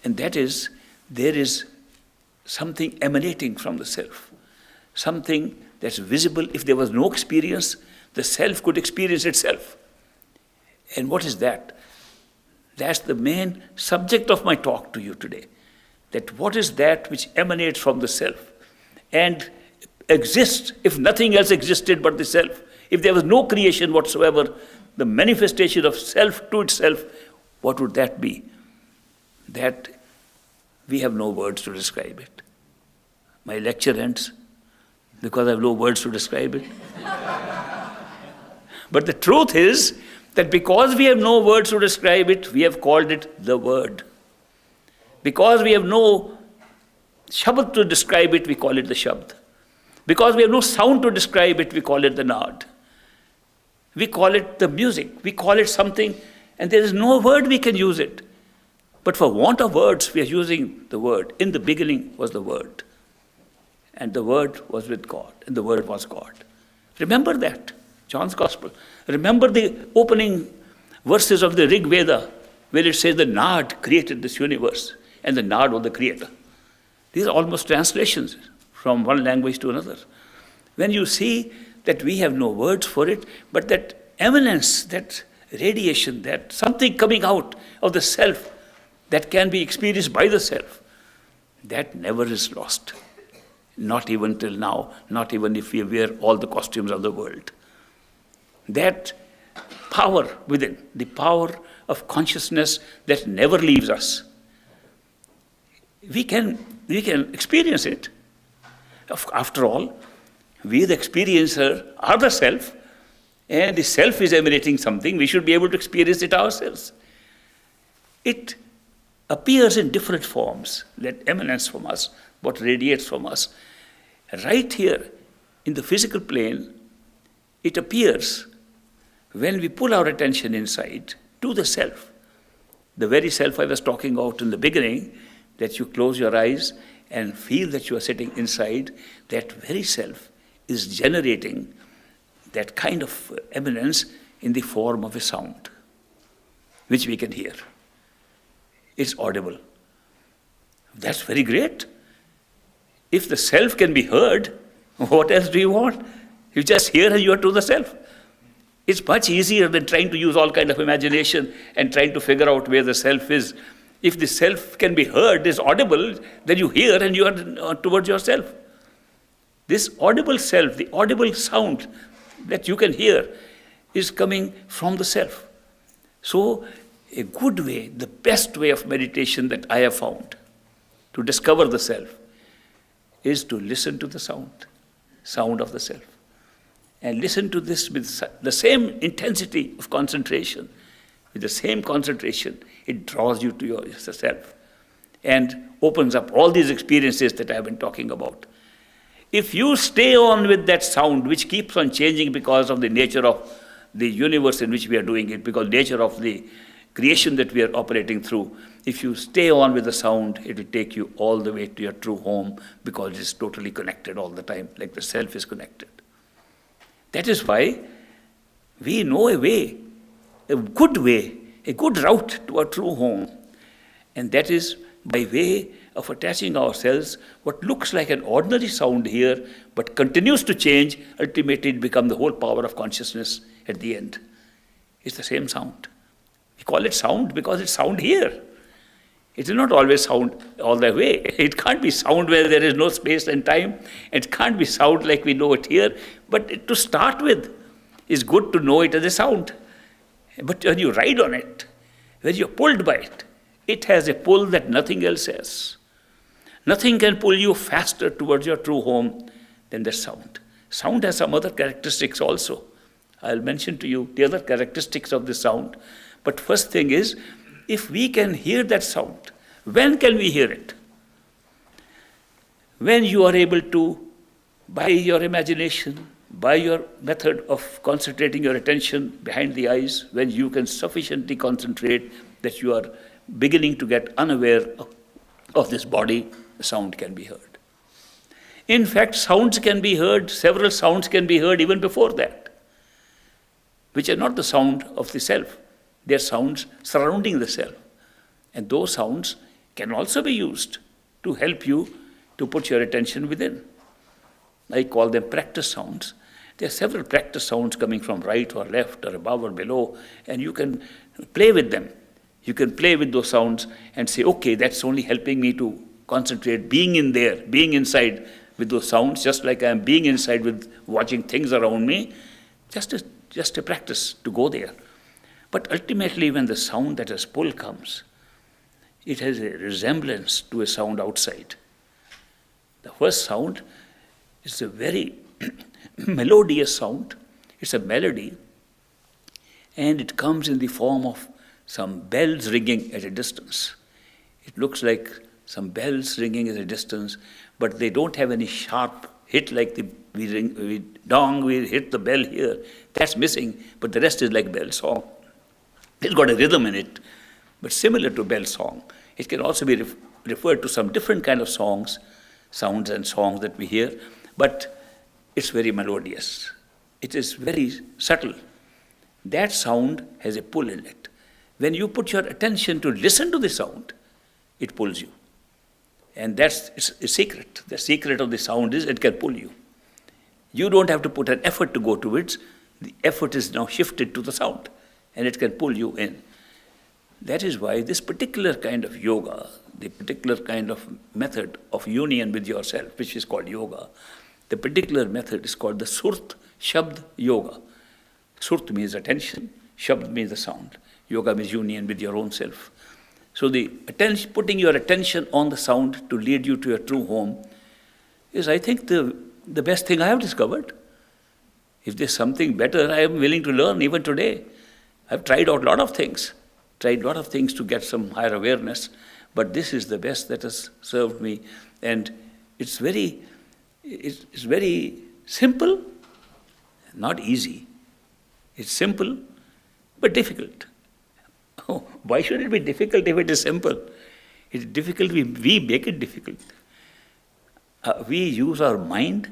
And that is, there is something emanating from the self. Something that's visible. If there was no experience, the self could experience itself. And what is that? That's the main subject of my talk to you today. That what is that which emanates from the self and exists if nothing else existed but the self? If there was no creation whatsoever, the manifestation of self to itself, what would that be? That we have no words to describe it. My lecture ends because I have no words to describe it. But the truth is that because we have no words to describe it, we have called it the word. Because we have no shabd to describe it, we call it the shabd. Because we have no sound to describe it, we call it the naad. We call it the music. We call it something, and there is no word we can use it. But for want of words, we are using the word. In the beginning was the word. And the word was with God. And the word was God. Remember that. John's Gospel. Remember the opening verses of the Rig Veda, where it says the Naad created this universe, and the Naad was the creator. These are almost translations from one language to another. When you see that we have no words for it, but that eminence, that radiation, that something coming out of the self that can be experienced by the self, that never is lost. Not even till now, not even if we wear all the costumes of the world. That power within, the power of consciousness that never leaves us, we can experience it. After all, we the experiencer are the self, and the self is emanating something. We should be able to experience it ourselves. It appears in different forms that emanates from us, what radiates from us. Right here in the physical plane, it appears when we pull our attention inside to the self, the very self I was talking about in the beginning, that you close your eyes and feel that you are sitting inside, that very self is generating that kind of eminence in the form of a sound, which we can hear. It's audible. That's very great. If the self can be heard, what else do you want? You just hear and you are to the self. It's much easier than trying to use all kind of imagination and trying to figure out where the self is. If the self can be heard, is audible, then you hear and you are towards yourself. This audible self, the audible sound that you can hear, is coming from the self. So, a good way, the best way of meditation that I have found to discover the self is to listen to the sound of the self. And listen to this with the same intensity of concentration. With the same concentration, it draws you to yourself and opens up all these experiences that I have been talking about. If you stay on with that sound, which keeps on changing because of the nature of the universe in which we are doing it, because nature of the creation that we are operating through, if you stay on with the sound, it will take you all the way to your true home, because it is totally connected all the time, like the self is connected. That is why we know a way, a good route to our true home. And that is by way of attaching ourselves, what looks like an ordinary sound here, but continues to change, ultimately it becomes the whole power of consciousness at the end. It's the same sound. We call it sound because it's sound here. It is not always sound all the way. It can't be sound where there is no space and time. It can't be sound like we know it here. But to start with, it's good to know it as a sound. But when you ride on it, when you're pulled by it, it has a pull that nothing else has. Nothing can pull you faster towards your true home than the sound. Sound has some other characteristics also. I'll mention to you the other characteristics of the sound. But first thing is, if we can hear that sound, when can we hear it? When you are able to, by your imagination, by your method of concentrating your attention behind the eyes, when you can sufficiently concentrate that you are beginning to get unaware of this body, the sound can be heard. In fact, sounds can be heard, several sounds can be heard even before that, which are not the sound of the self. They are sounds surrounding the self. And those sounds can also be used to help you to put your attention within. I call them practice sounds. There are several practice sounds coming from right or left or above or below, and you can play with them. You can play with those sounds and say, okay, that's only helping me to concentrate, being in there, being inside with those sounds, just like I am being inside with watching things around me, just a practice to go there. But ultimately, when the sound that has pull comes, it has a resemblance to a sound outside. The first sound is a very melodious sound. It's a melody, and it comes in the form of some bells ringing at a distance. It looks like some bells ringing at a distance, but they don't have any sharp hit like we hit the bell here. That's missing, but the rest is like bell song. It's got a rhythm in it, but similar to bell song. It can also be referred to some different kind of sounds and songs that we hear, but it's very melodious. It is very subtle. That sound has a pull in it. When you put your attention to listen to the sound, it pulls you. And that's a secret. The secret of the sound is it can pull you. You don't have to put an effort to go to it. The effort is now shifted to the sound, and it can pull you in. That is why this particular kind of yoga, the particular kind of method of union with yourself, which is called yoga, the particular method is called the Surt Shabd Yoga. Surt means attention, Shabd means the sound. Yoga means union with your own self. So putting your attention on the sound to lead you to your true home is, I think, the best thing I have discovered. If there's something better, I am willing to learn even today. I've tried out a lot of things to get some higher awareness, but this is the best that has served me. And it's very simple, not easy. It's simple, but difficult. Oh, why should it be difficult if it is simple? It's difficult, we make it difficult. We use our mind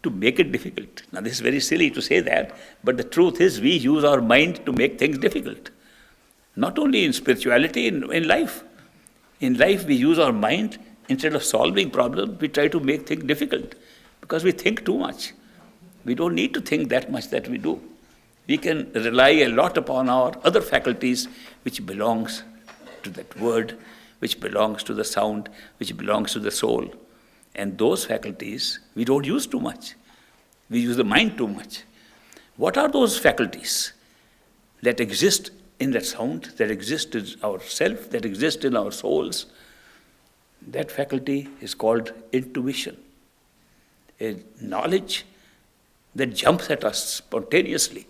to make it difficult. Now, this is very silly to say that, but the truth is we use our mind to make things difficult. Not only in spirituality, in life. In life, we use our mind Instead of solving problems, we try to make things difficult because we think too much. We don't need to think that much that we do. We can rely a lot upon our other faculties, which belongs to that word, which belongs to the sound, which belongs to the soul. And those faculties, we don't use too much. We use the mind too much. What are those faculties that exist in that sound, that exist in our self, that exist in our souls? That faculty is called intuition, a knowledge that jumps at us spontaneously,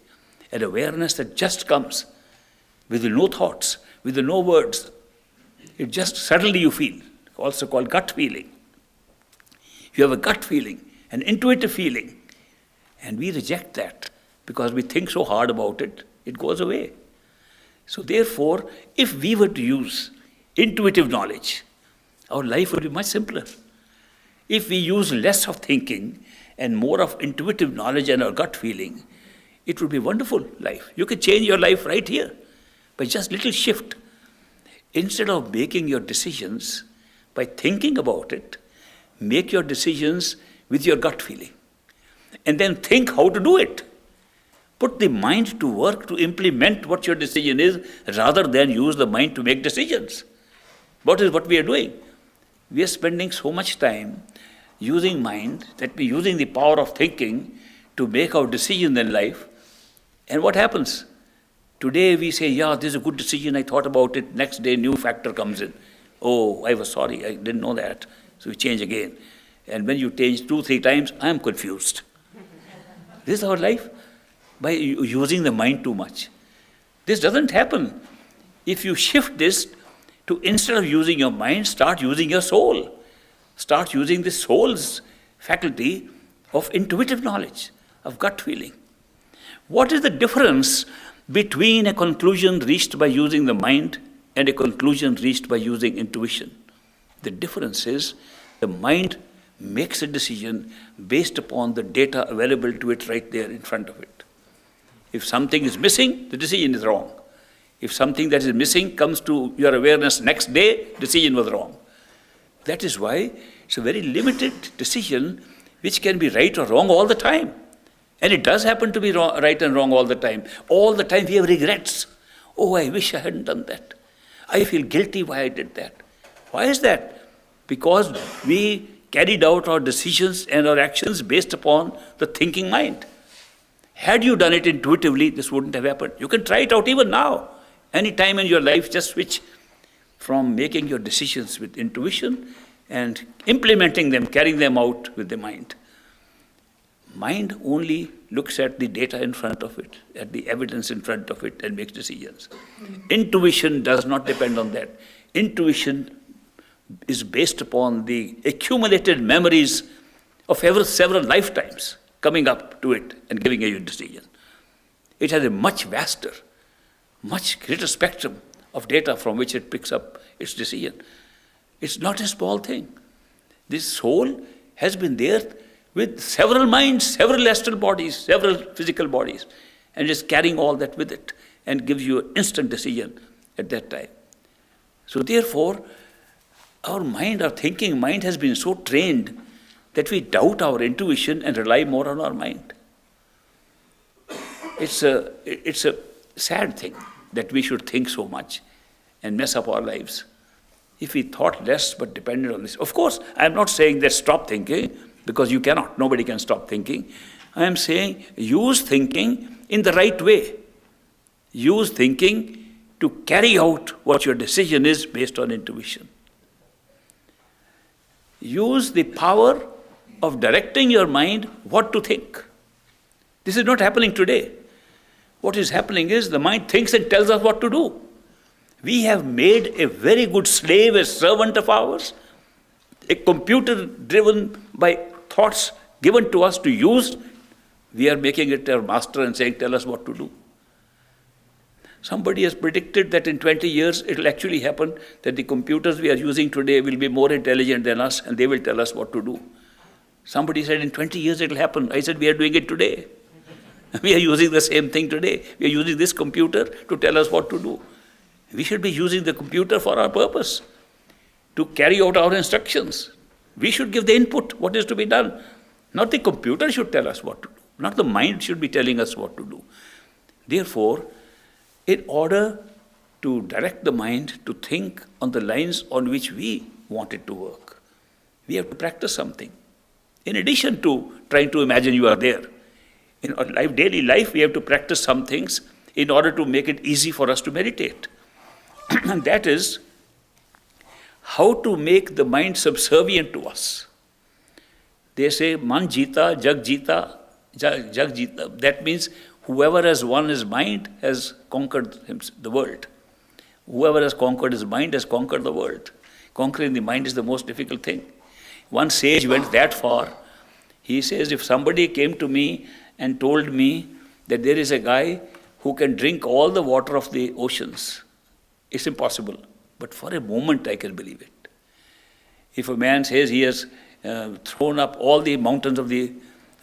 an awareness that just comes with no thoughts, with no words. It just suddenly you feel, also called gut feeling. You have a gut feeling, an intuitive feeling, and we reject that because we think so hard about it, it goes away. So therefore, if we were to use intuitive knowledge, our life would be much simpler. If we use less of thinking and more of intuitive knowledge and our gut feeling, it would be a wonderful life. You can change your life right here by just little shift. Instead of making your decisions by thinking about it, make your decisions with your gut feeling. And then think how to do it. Put the mind to work to implement what your decision is rather than use the mind to make decisions. What is what we are doing? We are spending so much time using mind, that we're using the power of thinking to make our decisions in life. And what happens? Today we say, yeah, this is a good decision, I thought about it. Next day, new factor comes in. Oh, I was sorry, I didn't know that. So we change again. And when you change 2-3 times, I am confused. This is our life by using the mind too much. This doesn't happen. If you shift this to, instead of using your mind, start using your soul. Start using the soul's faculty of intuitive knowledge, of gut feeling. What is the difference between a conclusion reached by using the mind and a conclusion reached by using intuition? The difference is the mind makes a decision based upon the data available to it right there in front of it. If something is missing, the decision is wrong. If something that is missing comes to your awareness next day, decision was wrong. That is why it's a very limited decision which can be right or wrong all the time. And it does happen to be right and wrong all the time. All the time we have regrets. Oh, I wish I hadn't done that. I feel guilty why I did that. Why is that? Because we carried out our decisions and our actions based upon the thinking mind. Had you done it intuitively, this wouldn't have happened. You can try it out even now. Any time in your life, just switch from making your decisions with intuition and implementing them, carrying them out with the mind. Mind only looks at the data in front of it, at the evidence in front of it, and makes decisions. Intuition does not depend on that. Intuition is based upon the accumulated memories of several lifetimes coming up to it and giving you a decision. It has a much vaster, much greater spectrum of data from which it picks up its decision. It's not a small thing. This soul has been there with several minds, several astral bodies, several physical bodies, and is carrying all that with it and gives you an instant decision at that time. So therefore, our mind, our thinking mind has been so trained that we doubt our intuition and rely more on our mind. It's a sad thing that we should think so much and mess up our lives. If we thought less but depended on this. Of course, I am not saying that stop thinking, because you cannot. Nobody can stop thinking. I am saying use thinking in the right way. Use thinking to carry out what your decision is based on intuition. Use the power of directing your mind what to think. This is not happening today. What is happening is the mind thinks and tells us what to do. We have made a very good slave, a servant of ours, a computer driven by thoughts given to us to use. We are making it our master and saying, tell us what to do. Somebody has predicted that in 20 years it will actually happen that the computers we are using today will be more intelligent than us and they will tell us what to do. Somebody said in 20 years it will happen. I said we are doing it today. We are using the same thing today. We are using this computer to tell us what to do. We should be using the computer for our purpose. to carry out our instructions. We should give the input, what is to be done. Not the computer should tell us what to do. Not the mind should be telling us what to do. Therefore, in order to direct the mind to think on the lines on which we want it to work, we have to practice something. In addition to trying to imagine you are there, in our daily life, we have to practice some things in order to make it easy for us to meditate. And that is how to make the mind subservient to us. They say, man jita, jag jita, jag jita. That means whoever has won his mind has conquered the world. Whoever has conquered his mind has conquered the world. Conquering the mind is the most difficult thing. One sage went that far. He says, if somebody came to me and told me that there is a guy who can drink all the water of the oceans, it's impossible. But for a moment I can believe it. If a man says he has thrown up all the mountains of the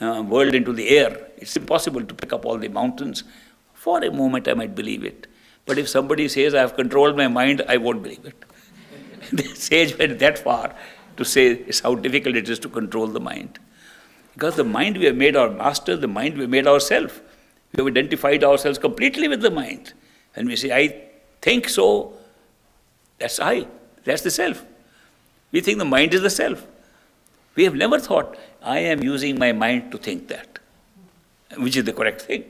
world into the air, it's impossible to pick up all the mountains. For a moment I might believe it. But if somebody says I have controlled my mind, I won't believe it. The sage went that far to say how difficult it is to control the mind. Because the mind we have made our master, the mind we have made ourselves. We have identified ourselves completely with the mind. And we say, I think so, that's I, that's the self. We think the mind is the self. We have never thought, I am using my mind to think that, which is the correct thing.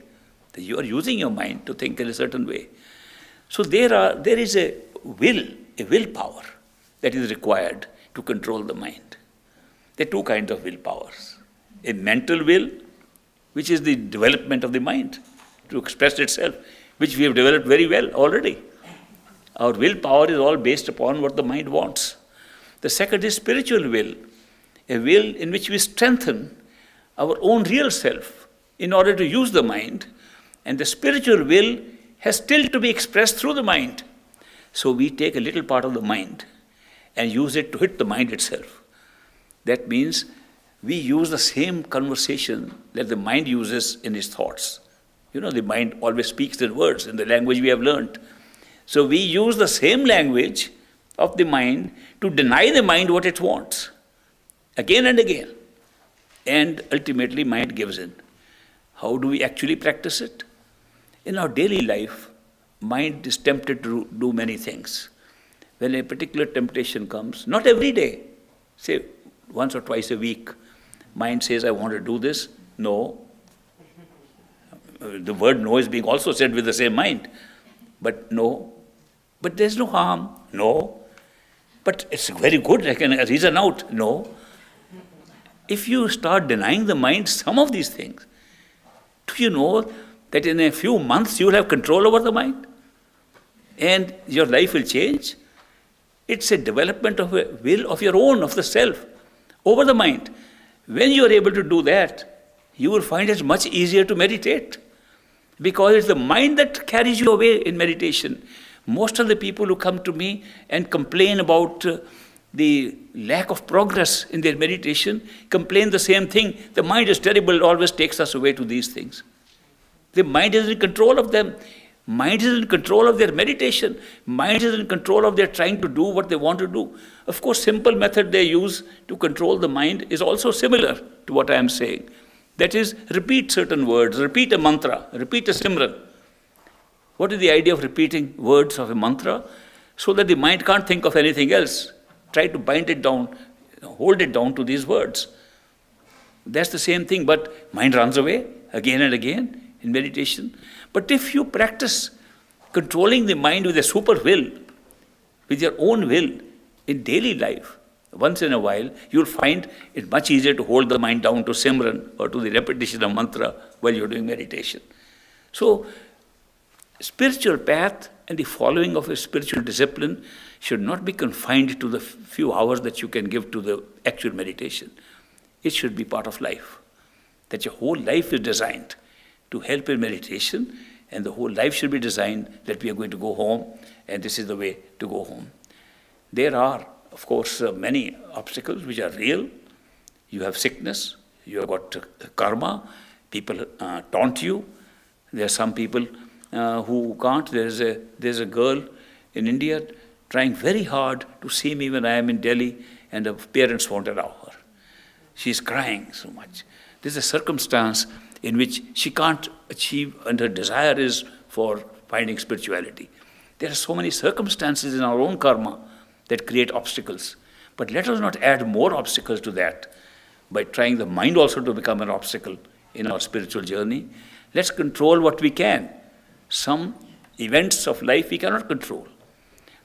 That you are using your mind to think in a certain way. So there is a willpower that is required to control the mind. There are two kinds of willpowers. A mental will, which is the development of the mind to express itself, which we have developed very well already. Our willpower is all based upon what the mind wants. The second is spiritual will, a will in which we strengthen our own real self in order to use the mind, and the spiritual will has still to be expressed through the mind. So we take a little part of the mind and use it to hit the mind itself. That means we use the same conversation that the mind uses in its thoughts. You know, the mind always speaks in words, in the language we have learned. So we use the same language of the mind to deny the mind what it wants, again and again. And ultimately, mind gives in. How do we actually practice it? In our daily life, mind is tempted to do many things. When a particular temptation comes, not every day, say once or twice a week, mind says, I want to do this. No. The word no is being also said with the same mind. But no. But there's no harm. No. But it's very good, I can reason out. No. If you start denying the mind some of these things, do you know that in a few months you will have control over the mind? And your life will change? It's a development of a will of your own, of the self, over the mind. When you are able to do that, you will find it much easier to meditate. Because it's the mind that carries you away in meditation. Most of the people who come to me and complain about the lack of progress in their meditation, complain the same thing. The mind is terrible, it always takes us away to these things. The mind is in control of them. Mind is in control of their meditation. Mind is in control of their trying to do what they want to do. Of course, simple method they use to control the mind is also similar to what I am saying. That is, repeat certain words, repeat a mantra, repeat a simran. What is the idea of repeating words of a mantra? So that the mind can't think of anything else. Try to bind it down, hold it down to these words. That's the same thing, but mind runs away again and again in meditation. But if you practice controlling the mind with a super will, with your own will in daily life, once in a while, you'll find it much easier to hold the mind down to simran or to the repetition of mantra while you're doing meditation. So, spiritual path and the following of a spiritual discipline should not be confined to the few hours that you can give to the actual meditation. It should be part of life. That your whole life is designed to help in meditation, and the whole life should be designed that we are going to go home, and this is the way to go home. There are, of course, many obstacles which are real. You have sickness, you have got karma, people taunt you. There are some people who can't. There's a girl in India, trying very hard to see me when I am in Delhi and her parents won't allow her. She's crying so much. This is a circumstance in which she can't achieve, and her desire is for finding spirituality. There are so many circumstances in our own karma that create obstacles. But let us not add more obstacles to that by trying the mind also to become an obstacle in our spiritual journey. Let's control what we can. Some events of life we cannot control.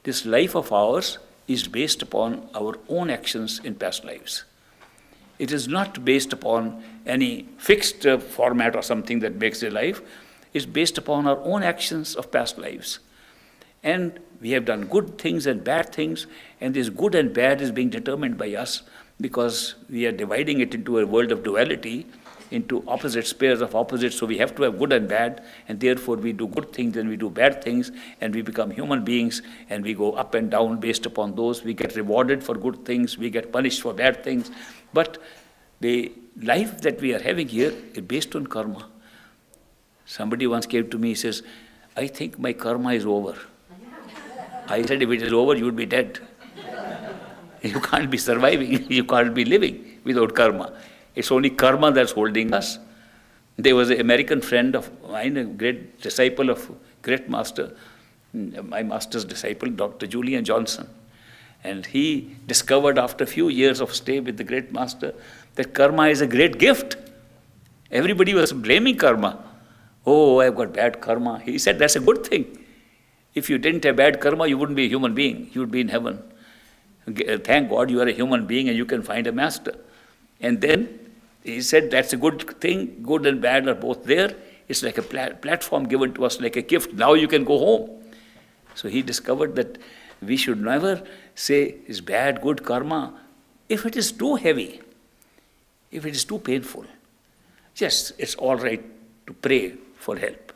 This life of ours is based upon our own actions in past lives. It is not based upon any fixed format or something that makes a life. It's based upon our own actions of past lives. And we have done good things and bad things, and this good and bad is being determined by us because we are dividing it into a world of duality, into opposite pairs of opposites. So we have to have good and bad, and therefore we do good things and we do bad things, and we become human beings, and we go up and down based upon those. We get rewarded for good things, we get punished for bad things. But the life that we are having here is based on karma. Somebody once came to me, he says, I think my karma is over. I said, if it is over, you would be dead. You can't be surviving, you can't be living without karma. It's only karma that's holding us. There was an American friend of mine, a great disciple of great master, my master's disciple, Dr. Julian Johnson. And he discovered after a few years of stay with the great master that karma is a great gift. Everybody was blaming karma. Oh, I've got bad karma. He said, that's a good thing. If you didn't have bad karma, you wouldn't be a human being. You would be in heaven. Thank God you are a human being and you can find a master. And then he said, that's a good thing. Good and bad are both there. It's like a platform given to us like a gift. Now you can go home. So he discovered that we should never say it's bad, good karma. If it is too heavy, if it is too painful, yes, it's all right to pray for help.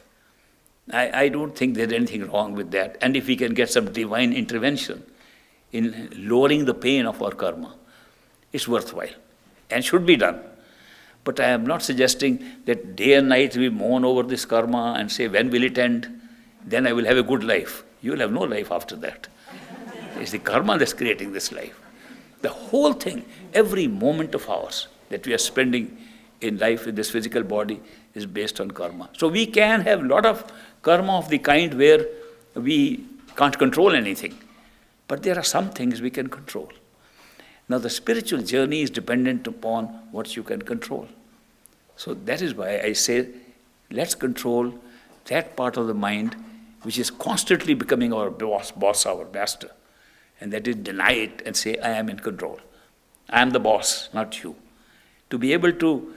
I don't think there's anything wrong with that. And if we can get some divine intervention in lowering the pain of our karma, it's worthwhile and should be done. But I am not suggesting that day and night we mourn over this karma and say, when will it end? Then I will have a good life. You will have no life after that. It's the karma that's creating this life. The whole thing, every moment of ours that we are spending in life in this physical body is based on karma. So we can have a lot of karma of the kind where we can't control anything. But there are some things we can control. Now the spiritual journey is dependent upon what you can control. So that is why I say, let's control that part of the mind which is constantly becoming our boss, our master. And that is deny it and say, I am in control. I am the boss, not you. To be able to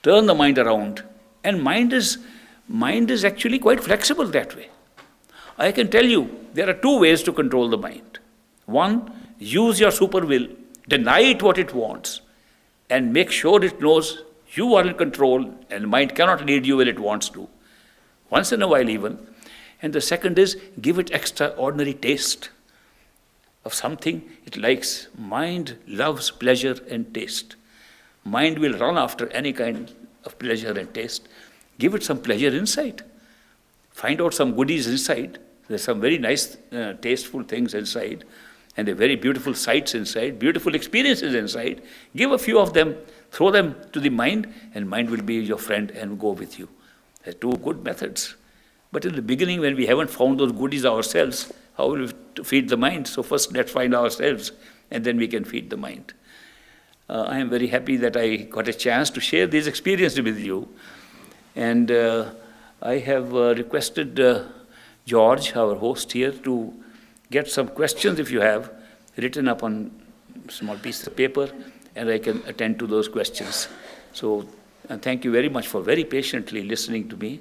turn the mind around, and mind is actually quite flexible that way. I can tell you, there are two ways to control the mind. One, use your super will, deny it what it wants, and make sure it knows you are in control and the mind cannot lead you where it wants to, once in a while even. And the second is, give it extraordinary taste of something it likes. Mind loves pleasure and taste. Mind will run after any kind of pleasure and taste. Give it some pleasure inside. Find out some goodies inside. There's some very nice, tasteful things inside, and they're very beautiful sights inside, beautiful experiences inside. Give a few of them, throw them to the mind, and mind will be your friend and go with you. There are two good methods. But in the beginning, when we haven't found those goodies ourselves, how will we feed the mind? So first, let's find ourselves, and then we can feed the mind. I am very happy that I got a chance to share these experiences with you. And I have requested George, our host here, to get some questions, if you have, written up on a small piece of paper, and I can attend to those questions. So thank you very much for very patiently listening to me.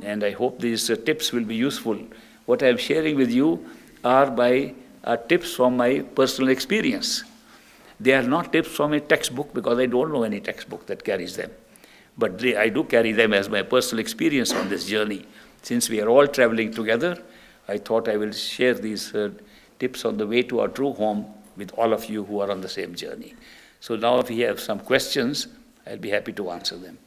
And I hope these tips will be useful. What I am sharing with you are tips from my personal experience. They are not tips from a textbook, because I don't know any textbook that carries them. But I do carry them as my personal experience on this journey. Since we are all traveling together, I thought I will share these tips on the way to our true home with all of you who are on the same journey. So now if you have some questions, I'll be happy to answer them.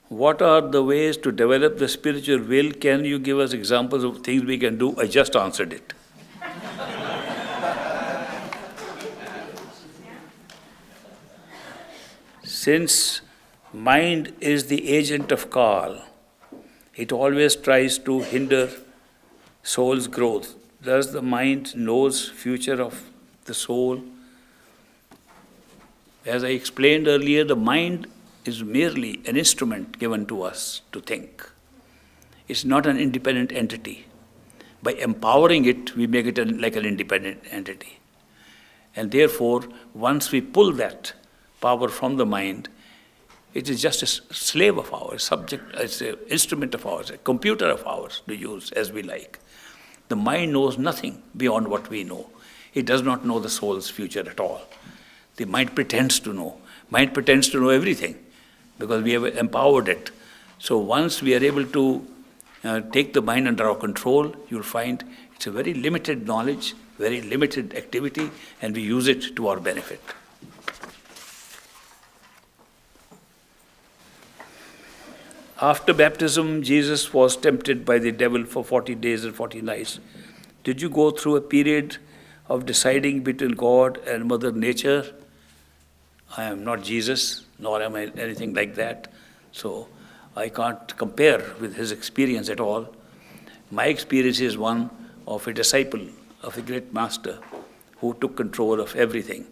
What are the ways to develop the spiritual will? Can you give us examples of things we can do? I just answered it. Since mind is the agent of Kal, it always tries to hinder soul's growth. Thus the mind knows future of the soul. As I explained earlier, the mind is merely an instrument given to us to think. It's not an independent entity. By empowering it, we make it like an independent entity. And therefore, once we pull that power from the mind, it is just a slave of ours, subject, it's an instrument of ours, a computer of ours to use as we like. The mind knows nothing beyond what we know. It does not know the soul's future at all. The mind pretends to know. Mind pretends to know everything because we have empowered it. So once we are able to take the mind under our control, you'll find it's a very limited knowledge, very limited activity, and we use it to our benefit. After baptism, Jesus was tempted by the devil for 40 days and 40 nights. Did you go through a period of deciding between God and Mother Nature? I am not Jesus, nor am I anything like that. So I can't compare with his experience at all. My experience is one of a disciple of a great master who took control of everything.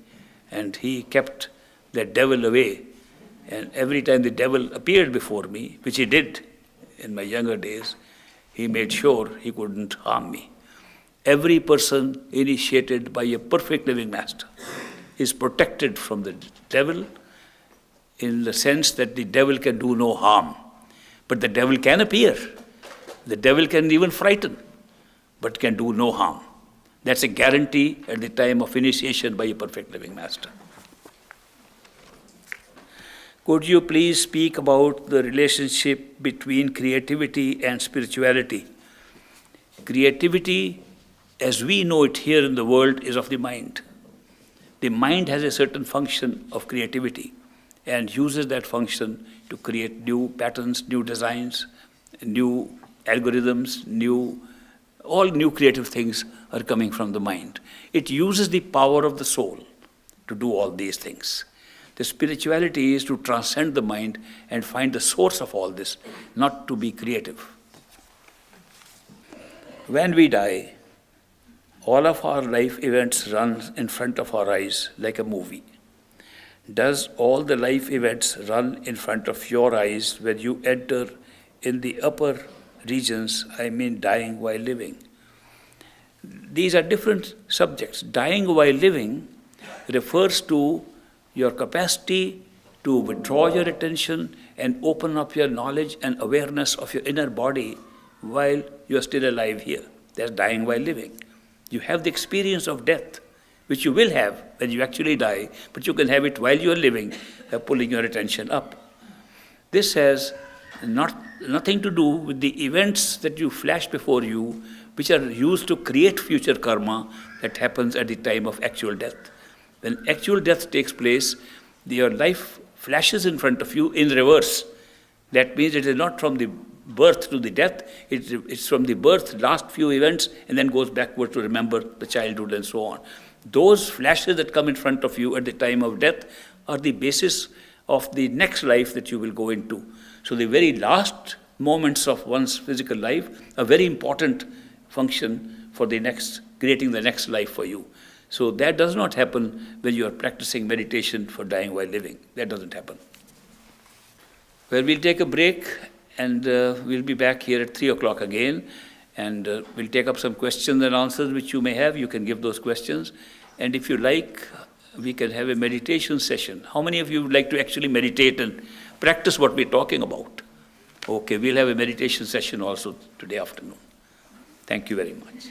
And he kept the devil away. And every time the devil appeared before me, which he did in my younger days, he made sure he couldn't harm me. Every person initiated by a perfect living master is protected from the devil in the sense that the devil can do no harm. But the devil can appear. The devil can even frighten, but can do no harm. That's a guarantee at the time of initiation by a perfect living master. Could you please speak about the relationship between creativity and spirituality? Creativity, as we know it here in the world, is of the mind. The mind has a certain function of creativity and uses that function to create new patterns, new designs, new algorithms, all new creative things are coming from the mind. It uses the power of the soul to do all these things. The spirituality is to transcend the mind and find the source of all this, not to be creative. When we die, all of our life events run in front of our eyes like a movie. Does all the life events run in front of your eyes when you enter in the upper regions, I mean dying while living? These are different subjects. Dying while living refers to your capacity to withdraw your attention and open up your knowledge and awareness of your inner body while you are still alive here. That's dying while living. You have the experience of death, which you will have when you actually die, but you can have it while you are living, pulling your attention up. This has nothing to do with the events that you flash before you, which are used to create future karma that happens at the time of actual death. When actual death takes place, your life flashes in front of you in reverse. That means it is not from the birth to the death, it's from the birth, last few events, and then goes backward to remember the childhood and so on. Those flashes that come in front of you at the time of death are the basis of the next life that you will go into. So the very last moments of one's physical life are very important function for creating the next life for you. So that does not happen when you are practicing meditation for dying while living. That doesn't happen. Well, we'll take a break and we'll be back here at 3 o'clock again. And we'll take up some questions and answers which you may have. You can give those questions. And if you like, we can have a meditation session. How many of you would like to actually meditate and practice what we're talking about? Okay, we'll have a meditation session also today afternoon. Thank you very much.